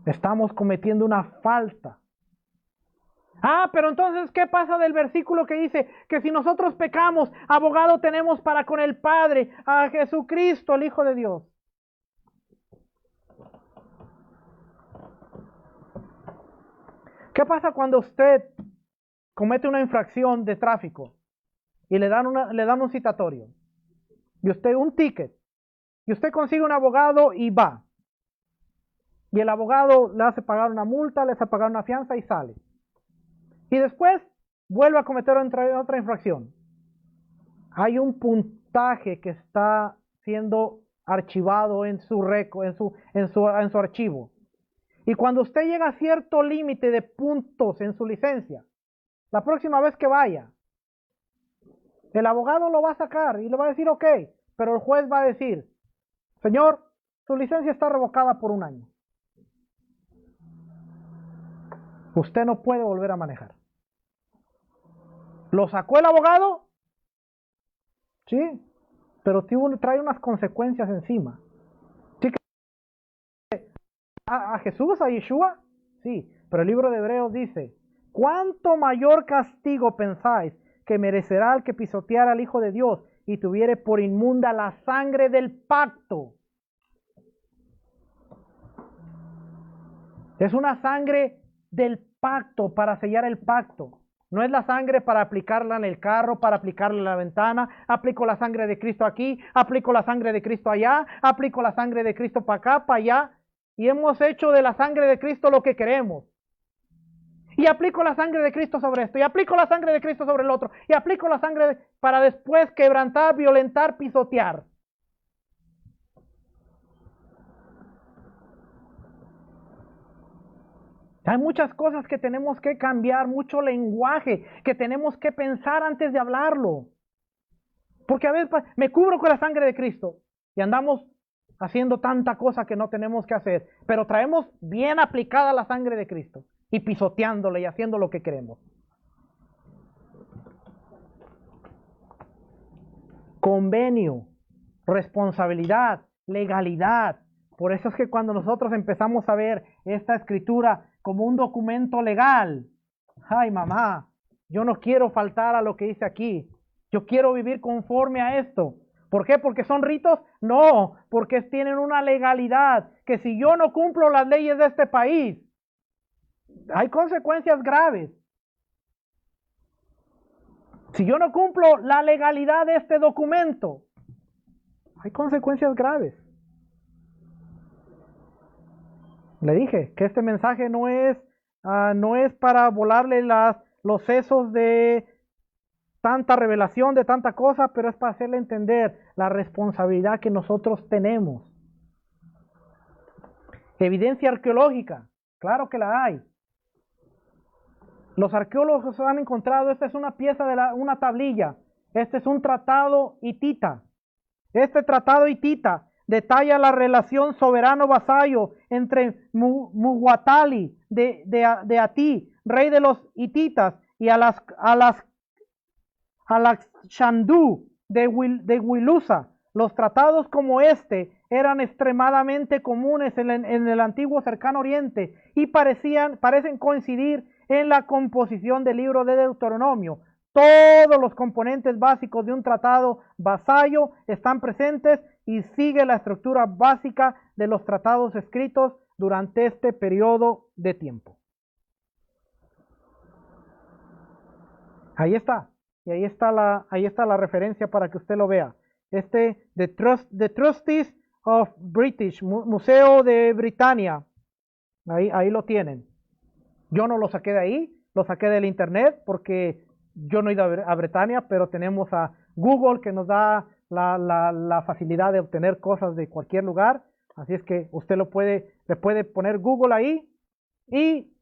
A: estamos cometiendo una falta. Pero entonces, ¿qué pasa del versículo que dice que si nosotros pecamos, abogado tenemos para con el Padre, a Jesucristo, el Hijo de Dios? ¿Qué pasa cuando usted comete una infracción de tráfico y le dan un citatorio y usted un ticket y usted consigue un abogado y va, y el abogado le hace pagar una multa, le hace pagar una fianza y sale, y después vuelve a cometer otra infracción? Hay un puntaje que está siendo archivado en su archivo. Y cuando usted llega a cierto límite de puntos en su licencia, la próxima vez que vaya, El abogado lo va a sacar y le va a decir ok, pero el juez va a decir, señor, su licencia está revocada por 1 año. Usted no puede volver a manejar. ¿Lo sacó el abogado? Sí, pero trae unas consecuencias encima. ¿Sí? ¿A Jesús, a Yeshua? Sí, pero el libro de Hebreos dice, ¿cuánto mayor castigo pensáis que merecerá el que pisoteara al Hijo de Dios y tuviere por inmunda la sangre del pacto? Es una sangre del pacto, para sellar el pacto. No es la sangre para aplicarla en el carro, para aplicarla en la ventana. Aplico la sangre de Cristo aquí, aplico la sangre de Cristo allá, aplico la sangre de Cristo para acá, para allá. Y hemos hecho de la sangre de Cristo lo que queremos. Y aplico la sangre de Cristo sobre esto, y aplico la sangre de Cristo sobre el otro, y aplico la sangre para después quebrantar, violentar, pisotear. Hay muchas cosas que tenemos que cambiar, mucho lenguaje que tenemos que pensar antes de hablarlo. Porque a veces me cubro con la sangre de Cristo y andamos haciendo tanta cosa que no tenemos que hacer, pero traemos bien aplicada la sangre de Cristo y pisoteándole y haciendo lo que queremos. Convenio, responsabilidad, legalidad. Por eso es que cuando nosotros empezamos a ver esta escritura como un documento legal, ay mamá, yo no quiero faltar a lo que dice aquí. Yo quiero vivir conforme a esto. ¿Por qué? ¿Porque son ritos? No, porque tienen una legalidad que si yo no cumplo las leyes de este país, hay consecuencias graves. Si yo no cumplo la legalidad de este documento, hay consecuencias graves. Le dije que este mensaje no es para volarle los sesos de tanta revelación, de tanta cosa, pero es para hacerle entender la responsabilidad que nosotros tenemos. Evidencia arqueológica, claro que la hay. Los arqueólogos han encontrado, esta es una pieza de una tablilla, este es un tratado hitita. Este tratado hitita detalla la relación soberano-vasallo entre Muguatali de Ati, rey de los hititas, y Alaxandú de Wilusa. Los tratados como este eran extremadamente comunes en el antiguo cercano oriente y parecen coincidir en la composición del libro de Deuteronomio. Todos los componentes básicos de un tratado vasallo están presentes y sigue la estructura básica de los tratados escritos durante este periodo de tiempo. Ahí está. Y ahí está la referencia para que usted lo vea. The Trustees of British, Museo de Britania. Ahí lo tienen. Yo no lo saqué de ahí, lo saqué del internet porque yo no he ido a Britania, pero tenemos a Google que nos da la facilidad de obtener cosas de cualquier lugar. Así es que usted le puede poner Google ahí y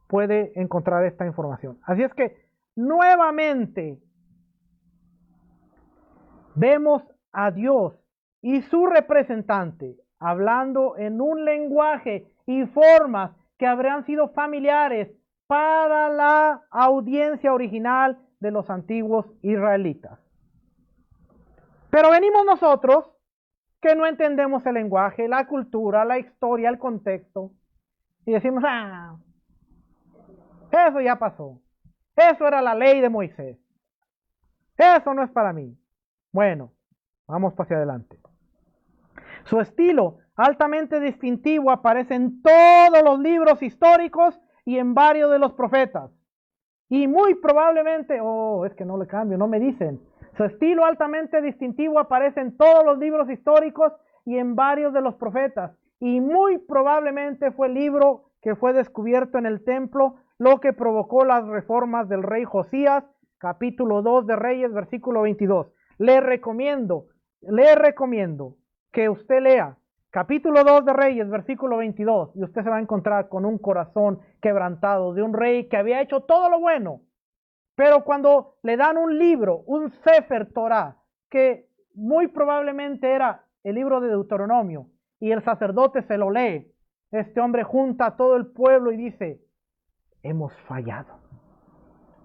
A: puede encontrar esta información. Así es que nuevamente vemos a Dios y su representante hablando en un lenguaje y formas que habrían sido familiares para la audiencia original de los antiguos israelitas. Pero venimos nosotros que no entendemos el lenguaje, la cultura, la historia, el contexto, y decimos, eso ya pasó. Eso era la ley de Moisés. Eso no es para mí. Bueno, vamos hacia adelante. Su estilo altamente distintivo aparece en todos los libros históricos y en varios de los profetas. Y muy probablemente, es que no le cambio, no me dicen. Su estilo altamente distintivo aparece en todos los libros históricos y en varios de los profetas. Y muy probablemente fue el libro que fue descubierto en el templo, lo que provocó las reformas del rey Josías, capítulo 2 de Reyes, versículo 22. Le recomiendo que usted lea capítulo 2 de Reyes, versículo 22, y usted se va a encontrar con un corazón quebrantado de un rey que había hecho todo lo bueno, Pero cuando le dan un libro, un Sefer Torah, que muy probablemente era el libro de Deuteronomio, y el sacerdote se lo lee, este hombre junta a todo el pueblo y dice, hemos fallado,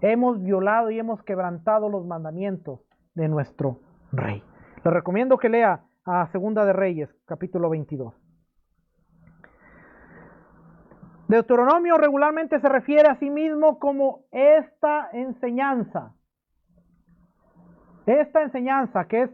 A: hemos violado y hemos quebrantado los mandamientos de nuestro rey. Le recomiendo que lea a Segunda de Reyes, capítulo 22. Deuteronomio regularmente se refiere a sí mismo como esta enseñanza que es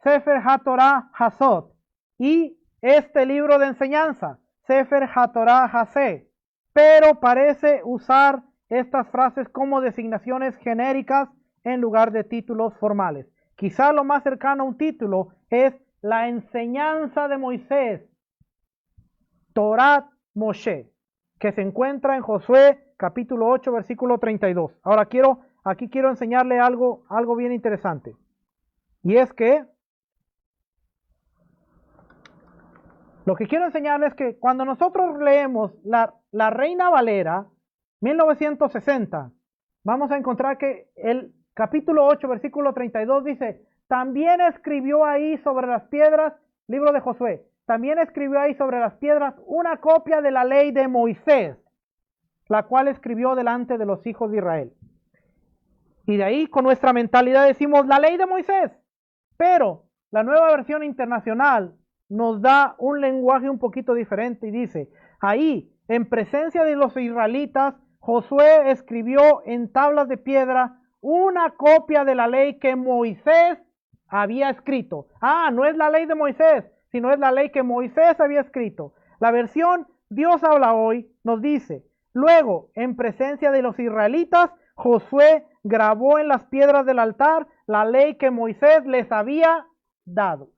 A: Sefer HaTorah Hasot, y este libro de enseñanza, Sefer HaTorah Haseh, pero parece usar estas frases como designaciones genéricas en lugar de títulos formales. Quizá lo más cercano a un título es la enseñanza de Moisés, Torat Moshe, que se encuentra en Josué capítulo 8, versículo 32. Ahora aquí quiero enseñarle algo bien interesante. Y es que lo que quiero enseñarle es que cuando nosotros leemos la Reina Valera 1960, vamos a encontrar que el capítulo 8, versículo 32 dice, también escribió ahí sobre las piedras, libro de Josué, también escribió ahí sobre las piedras una copia de la ley de Moisés, la cual escribió delante de los hijos de Israel. Y de ahí con nuestra mentalidad decimos la ley de Moisés. Pero la nueva versión internacional nos da un lenguaje un poquito diferente y dice, ahí en presencia de los israelitas, Josué escribió en tablas de piedra una copia de la ley que Moisés había escrito. No es la ley de Moisés, sino es la ley que Moisés había escrito. La versión Dios habla hoy nos dice, luego en presencia de los israelitas, Josué grabó en las piedras del altar la ley que Moisés les había dado.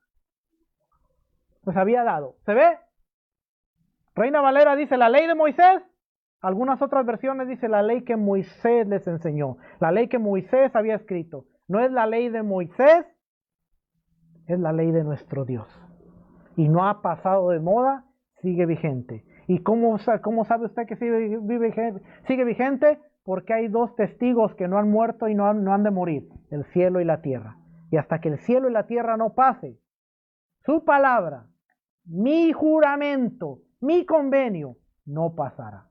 A: ¿Se ve? Reina Valera dice la ley de Moisés. Algunas otras versiones dice la ley que Moisés les enseñó. La ley que Moisés había escrito. No es la ley de Moisés, es la ley de nuestro Dios. Y no ha pasado de moda, sigue vigente. ¿Y cómo sabe usted que sigue vigente? Porque hay dos testigos que no han muerto y no han de morir, el cielo y la tierra. Y hasta que el cielo y la tierra no pase, su palabra, mi juramento, mi convenio, no pasará.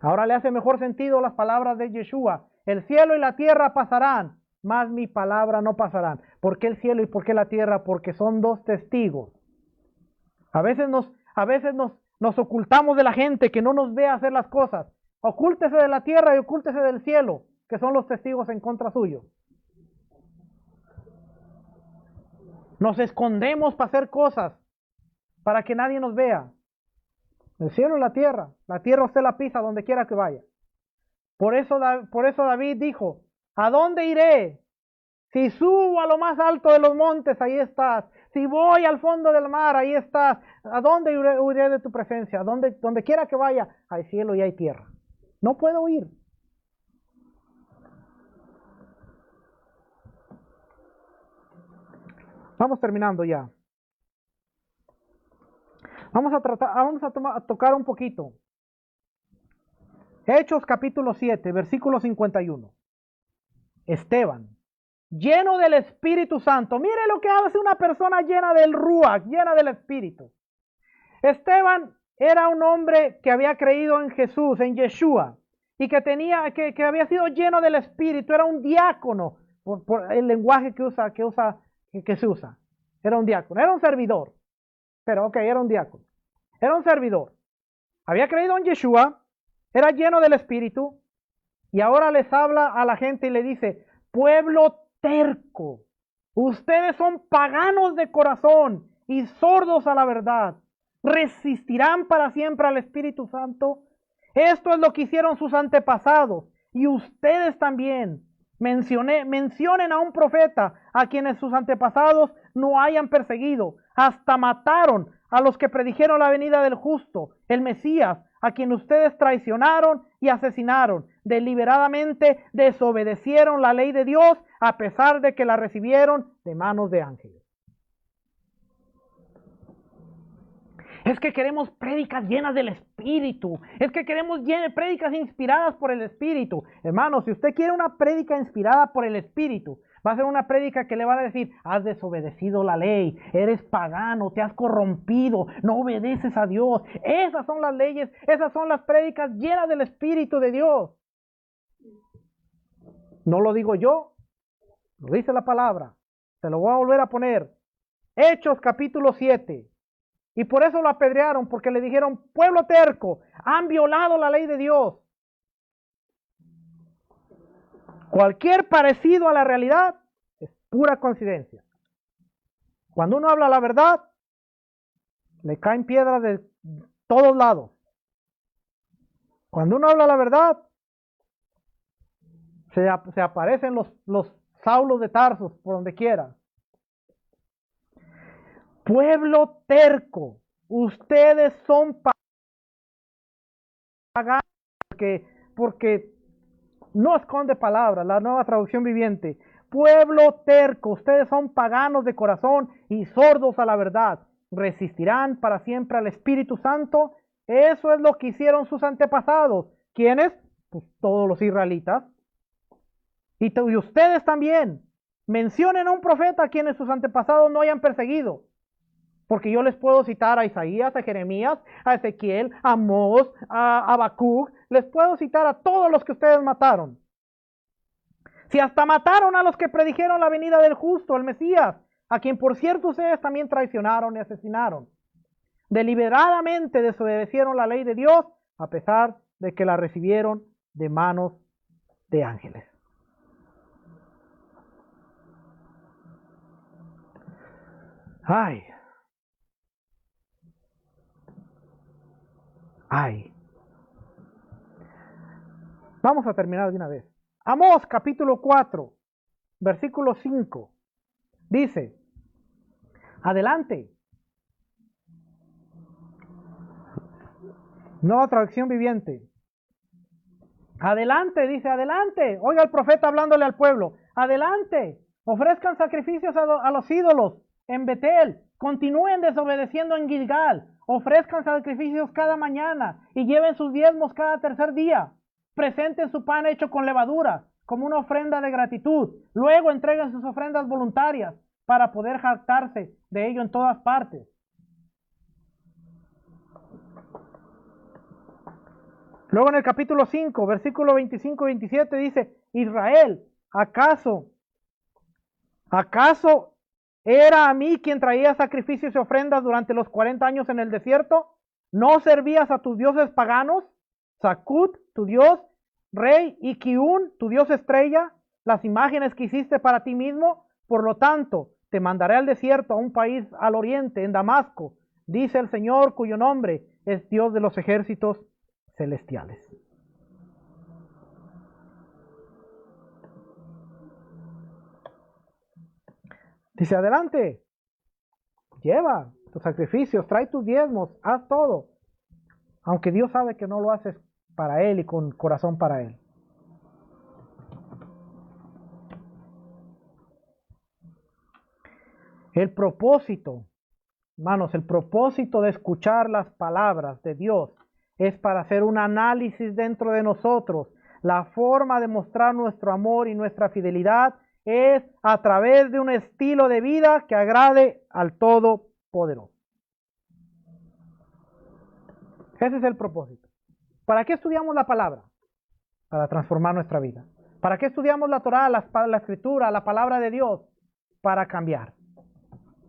A: Ahora le hace mejor sentido las palabras de Yeshua. El cielo y la tierra pasarán, mas mi palabra no pasarán. ¿Por qué el cielo y por qué la tierra? Porque son dos testigos. A veces nos ocultamos de la gente que no nos ve hacer las cosas. Ocúltese de la tierra y ocúltese del cielo, que son los testigos en contra suyo. Nos escondemos para hacer cosas, para que nadie nos vea. El cielo y la tierra usted la pisa donde quiera que vaya. Por eso David dijo, ¿a dónde iré? Si subo a lo más alto de los montes, ahí estás. Si voy al fondo del mar, ahí estás. ¿A dónde huiré de tu presencia? Donde quiera que vaya, hay cielo y hay tierra. No puedo huir. Vamos terminando ya. Vamos a tocar un poquito. Hechos capítulo 7, versículo 51. Esteban, lleno del Espíritu Santo. Mire lo que hace una persona llena del Ruach, llena del Espíritu. Esteban era un hombre que había creído en Jesús, en Yeshua, y que había sido lleno del Espíritu. Era un diácono, por el lenguaje que se usa. Era un diácono, era un servidor. Pero era un diácono. Era un servidor. Había creído en Yeshua, era lleno del Espíritu, y ahora les habla a la gente y le dice, pueblo terco, ustedes son paganos de corazón y sordos a la verdad. ¿Resistirán para siempre al Espíritu Santo? Esto es lo que hicieron sus antepasados, y ustedes también. Mencionen a un profeta a quienes sus antepasados no hayan perseguido. Hasta mataron a los que predijeron la venida del justo, el Mesías, a quien ustedes traicionaron y asesinaron. Deliberadamente desobedecieron la ley de Dios a pesar de que la recibieron de manos de ángeles. Es que queremos prédicas llenas del Espíritu. Es que queremos prédicas inspiradas por el Espíritu. Hermano, si usted quiere una prédica inspirada por el Espíritu, va a ser una prédica que le va a decir: has desobedecido la ley, eres pagano, te has corrompido, no obedeces a Dios. Esas son las leyes, esas son las prédicas llenas del Espíritu de Dios. No lo digo yo, lo dice la palabra. Se lo voy a volver a poner. Hechos capítulo 7. Y por eso lo apedrearon, porque le dijeron: pueblo terco, han violado la ley de Dios. Cualquier parecido a la realidad es pura coincidencia. Cuando uno habla la verdad, le caen piedras de todos lados. Cuando uno habla la verdad, se aparecen los Saulos de Tarsos por donde quiera. Pueblo terco, ustedes son paganos, porque no esconde palabras, la Nueva Traducción Viviente. Pueblo terco, ustedes son paganos de corazón y sordos a la verdad. ¿Resistirán para siempre al Espíritu Santo? Eso es lo que hicieron sus antepasados. ¿Quiénes? Pues todos los israelitas. Y ustedes también. Mencionen a un profeta a quienes sus antepasados no hayan perseguido. Porque yo les puedo citar a Isaías, a Jeremías, a Ezequiel, a Amós, a Habacuc. Les puedo citar a todos los que ustedes mataron. Si hasta mataron a los que predijeron la venida del justo, el Mesías, a quien por cierto ustedes también traicionaron y asesinaron. Deliberadamente desobedecieron la ley de Dios, a pesar de que la recibieron de manos de ángeles. Ay. Ay. Vamos a terminar de una vez. Amós capítulo 4, versículo 5. Dice: adelante. Nueva Traducción Viviente. Adelante, dice, adelante. Oiga el profeta hablándole al pueblo. Adelante. Ofrezcan sacrificios a los ídolos en Betel. Continúen desobedeciendo en Gilgal. Ofrezcan sacrificios cada mañana y lleven sus diezmos cada tercer día. Presenten su pan hecho con levadura como una ofrenda de gratitud. Luego entreguen sus ofrendas voluntarias para poder jactarse de ello en todas partes. Luego en el capítulo 5, versículo 25 y 27 dice: Israel, ¿acaso era a mí quien traía sacrificios y ofrendas durante los 40 años en el desierto? ¿No servías a tus dioses paganos? Sacut, tu dios, Rey, y Kiun, tu dios estrella, las imágenes que hiciste para ti mismo. Por lo tanto, te mandaré al desierto, a un país al oriente, en Damasco, dice el Señor, cuyo nombre es Dios de los ejércitos celestiales. Dice: adelante, lleva tus sacrificios, trae tus diezmos, haz todo. Aunque Dios sabe que no lo haces para Él y con corazón para Él. El propósito, hermanos, el propósito de escuchar las palabras de Dios es para hacer un análisis dentro de nosotros. La forma de mostrar nuestro amor y nuestra fidelidad es a través de un estilo de vida que agrade al Todopoderoso. Ese es el propósito. ¿Para qué estudiamos la palabra? Para transformar nuestra vida. ¿Para qué estudiamos la Torá, la Escritura, la palabra de Dios? Para cambiar.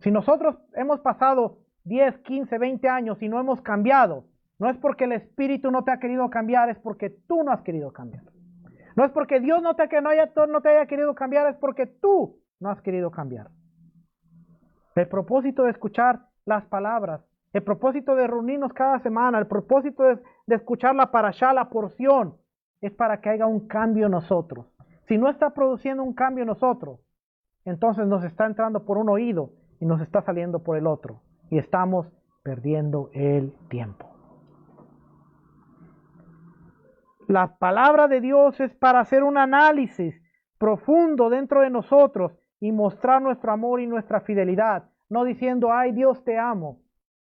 A: Si nosotros hemos pasado 10, 15, 20 años y no hemos cambiado, no es porque el Espíritu no te ha querido cambiar, es porque tú no has querido cambiar. No es porque Dios no te haya querido cambiar, es porque tú no has querido cambiar. El propósito de escuchar las palabras, el propósito de reunirnos cada semana, el propósito de escuchar la parashá, la porción, es para que haya un cambio en nosotros. Si no está produciendo un cambio en nosotros, entonces nos está entrando por un oído y nos está saliendo por el otro. Y estamos perdiendo el tiempo. La palabra de Dios es para hacer un análisis profundo dentro de nosotros y mostrar nuestro amor y nuestra fidelidad. No diciendo: ay, Dios te amo,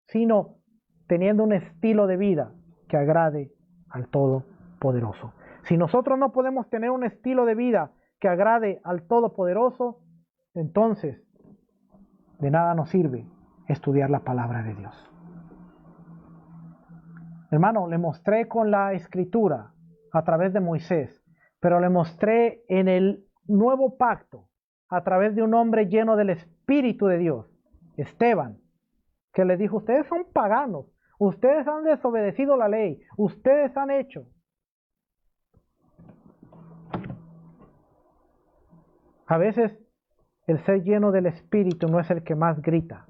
A: sino teniendo un estilo de vida que agrade al Todopoderoso. Si nosotros no podemos tener un estilo de vida que agrade al Todopoderoso, entonces de nada nos sirve estudiar la palabra de Dios. Hermano, le mostré con la escritura a través de Moisés, pero le mostré en el nuevo pacto a través de un hombre lleno del Espíritu de Dios, Esteban, que le dijo: ustedes son paganos, ustedes han desobedecido la ley, ustedes han hecho. A veces el ser lleno del Espíritu no es el que más grita,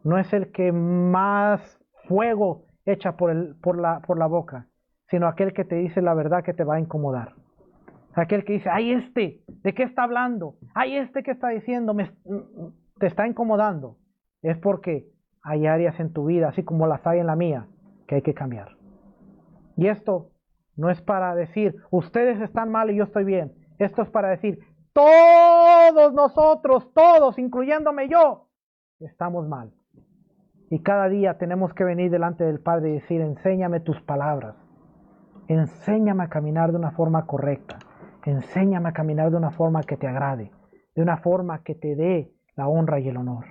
A: no es el que más fuego echa por la boca, sino aquel que te dice la verdad que te va a incomodar. Aquel que dice: ay, ¿de qué está hablando? Ay, ¿qué está diciendo? Te está incomodando. Es porque hay áreas en tu vida, así como las hay en la mía, que hay que cambiar. Y esto no es para decir: ustedes están mal y yo estoy bien. Esto es para decir: todos nosotros, todos, incluyéndome yo, estamos mal. Y cada día tenemos que venir delante del Padre y decir: enséñame tus palabras. Enséñame a caminar de una forma correcta. Enséñame a caminar de una forma que te agrade, de una forma que te dé la honra y el honor.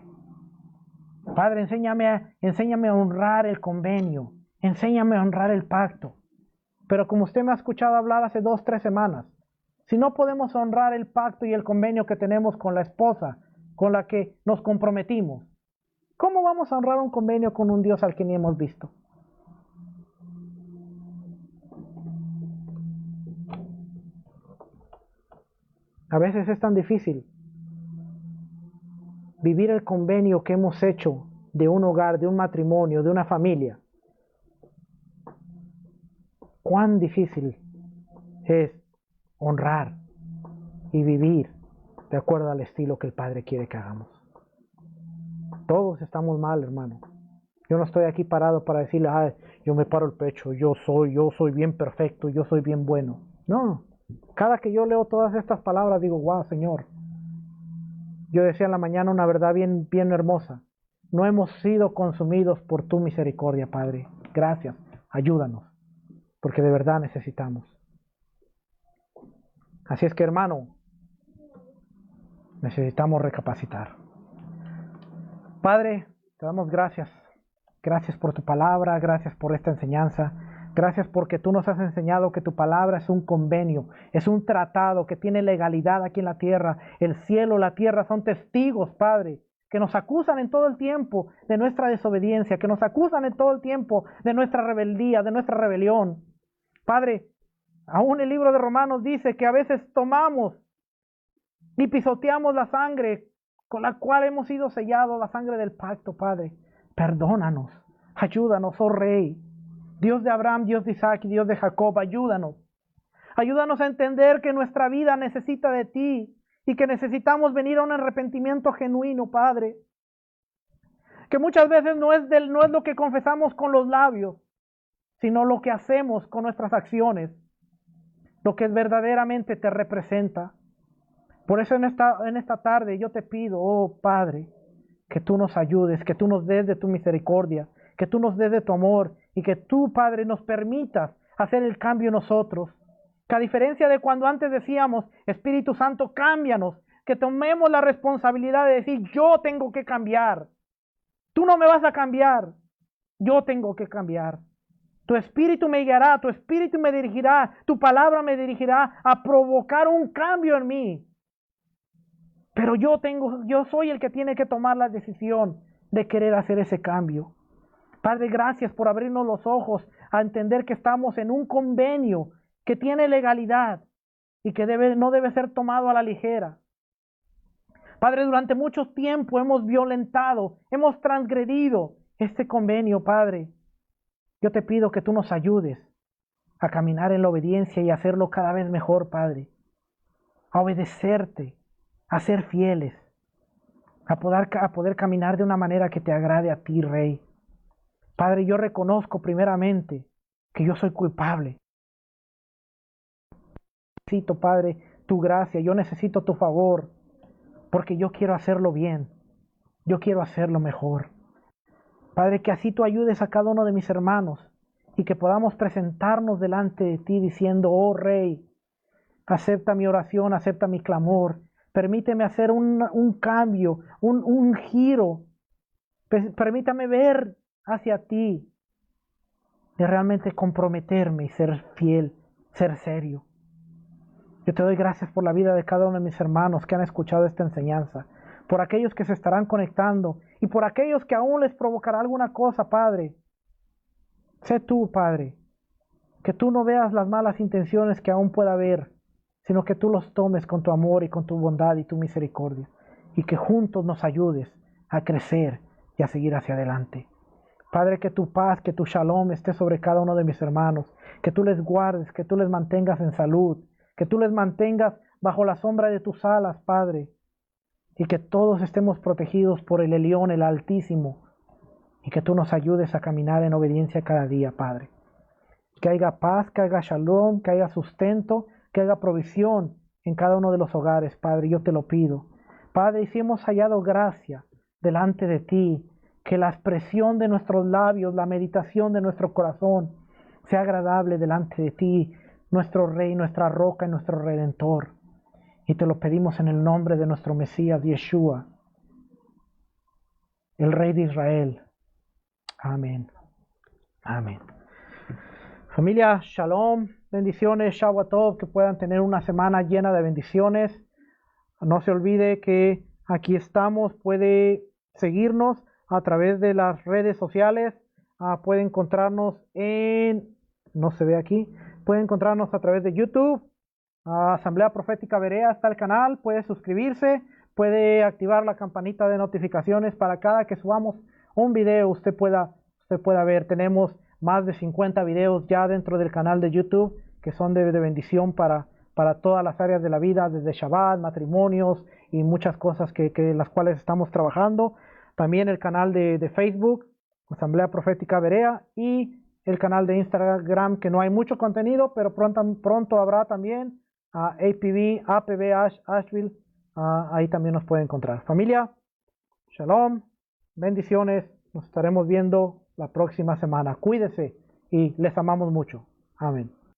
A: Padre, enséñame a honrar el convenio, enséñame a honrar el pacto. Pero como usted me ha escuchado hablar hace 2, 3 semanas, si no podemos honrar el pacto y el convenio que tenemos con la esposa con la que nos comprometimos, ¿cómo vamos a honrar un convenio con un Dios al que ni hemos visto? A veces es tan difícil vivir el convenio que hemos hecho de un hogar, de un matrimonio, de una familia. Cuán difícil es honrar y vivir de acuerdo al estilo que el Padre quiere que hagamos. Todos estamos mal, hermano. Yo no estoy aquí parado para decirle: ay, yo me paro el pecho, yo soy bien perfecto, yo soy bien bueno. No, cada que yo leo todas estas palabras digo: wow, Señor. Yo decía en la mañana una verdad bien hermosa: no hemos sido consumidos por tu misericordia, Padre. Gracias, ayúdanos, porque de verdad necesitamos. Así es que, hermano, necesitamos recapacitar. Padre, te damos gracias. Gracias por tu palabra, gracias por esta enseñanza. Gracias porque tú nos has enseñado que tu palabra es un convenio, es un tratado que tiene legalidad aquí en la tierra. El cielo, la tierra son testigos, Padre, que nos acusan en todo el tiempo de nuestra desobediencia, que nos acusan en todo el tiempo de nuestra rebeldía, de nuestra rebelión. Padre, aún el libro de Romanos dice que a veces tomamos y pisoteamos la sangre con la cual hemos sido sellados, la sangre del pacto, Padre. Perdónanos, ayúdanos, oh Rey. Dios de Abraham, Dios de Isaac y Dios de Jacob, ayúdanos. Ayúdanos a entender que nuestra vida necesita de ti y que necesitamos venir a un arrepentimiento genuino, Padre. Que muchas veces no es lo que confesamos con los labios, sino lo que hacemos con nuestras acciones, lo que verdaderamente te representa. Por eso en esta tarde yo te pido, oh Padre, que tú nos ayudes, que tú nos des de tu misericordia, que tú nos des de tu amor y que tú, Padre, nos permitas hacer el cambio en nosotros. Que a diferencia de cuando antes decíamos: Espíritu Santo, cámbianos, que tomemos la responsabilidad de decir: yo tengo que cambiar. Tú no me vas a cambiar, yo tengo que cambiar. Tu Espíritu me guiará, tu Espíritu me dirigirá, tu palabra me dirigirá a provocar un cambio en mí. Pero yo soy el que tiene que tomar la decisión de querer hacer ese cambio. Padre, gracias por abrirnos los ojos a entender que estamos en un convenio que tiene legalidad y que no debe ser tomado a la ligera. Padre, durante mucho tiempo hemos violentado, hemos transgredido este convenio, Padre. Yo te pido que tú nos ayudes a caminar en la obediencia y hacerlo cada vez mejor, Padre. A obedecerte, a ser fieles, a poder caminar de una manera que te agrade a ti, Rey. Padre, yo reconozco primeramente que yo soy culpable. Necesito, Padre, tu gracia, yo necesito tu favor, porque yo quiero hacerlo bien, yo quiero hacerlo mejor. Padre, que así tú ayudes a cada uno de mis hermanos y que podamos presentarnos delante de ti diciendo, oh Rey, acepta mi oración, acepta mi clamor, permíteme hacer un cambio, un giro, permítame ver hacia ti, de realmente comprometerme y ser fiel, ser serio. Yo te doy gracias por la vida de cada uno de mis hermanos que han escuchado esta enseñanza, por aquellos que se estarán conectando y por aquellos que aún les provocará alguna cosa, Padre. Sé tú, Padre, que tú no veas las malas intenciones que aún pueda haber, sino que tú los tomes con tu amor y con tu bondad y tu misericordia, y que juntos nos ayudes a crecer y a seguir hacia adelante. Padre, que tu paz, que tu shalom esté sobre cada uno de mis hermanos, que tú les guardes, que tú les mantengas en salud, que tú les mantengas bajo la sombra de tus alas, Padre, y que todos estemos protegidos por el Elión, el Altísimo, y que tú nos ayudes a caminar en obediencia cada día, Padre. Que haya paz, que haya shalom, que haya sustento, que haya provisión en cada uno de los hogares, Padre, yo te lo pido. Padre, y si hemos hallado gracia delante de ti, que la expresión de nuestros labios, la meditación de nuestro corazón sea agradable delante de ti, nuestro Rey, nuestra roca y nuestro Redentor. Y te lo pedimos en el nombre de nuestro Mesías, Yeshua, el Rey de Israel. Amén. Amén. Familia, shalom, bendiciones, Shabbatov, que puedan tener una semana llena de bendiciones. No se olvide que aquí estamos, puede seguirnos a través de las redes sociales, puede encontrarnos no se ve aquí, puede encontrarnos a través de YouTube, Asamblea Profética Berea está el canal, puede suscribirse, puede activar la campanita de notificaciones para cada que subamos un video usted pueda ver. Tenemos más de 50 videos ya dentro del canal de YouTube que son de bendición para todas las áreas de la vida, desde Shabbat, matrimonios y muchas cosas que las cuales estamos trabajando. También el canal de Facebook, Asamblea Profética Berea, y el canal de Instagram, que no hay mucho contenido, pero pronto habrá también APB Asheville, ahí también nos puede encontrar. Familia, shalom, bendiciones, nos estaremos viendo la próxima semana. Cuídese y les amamos mucho. Amén.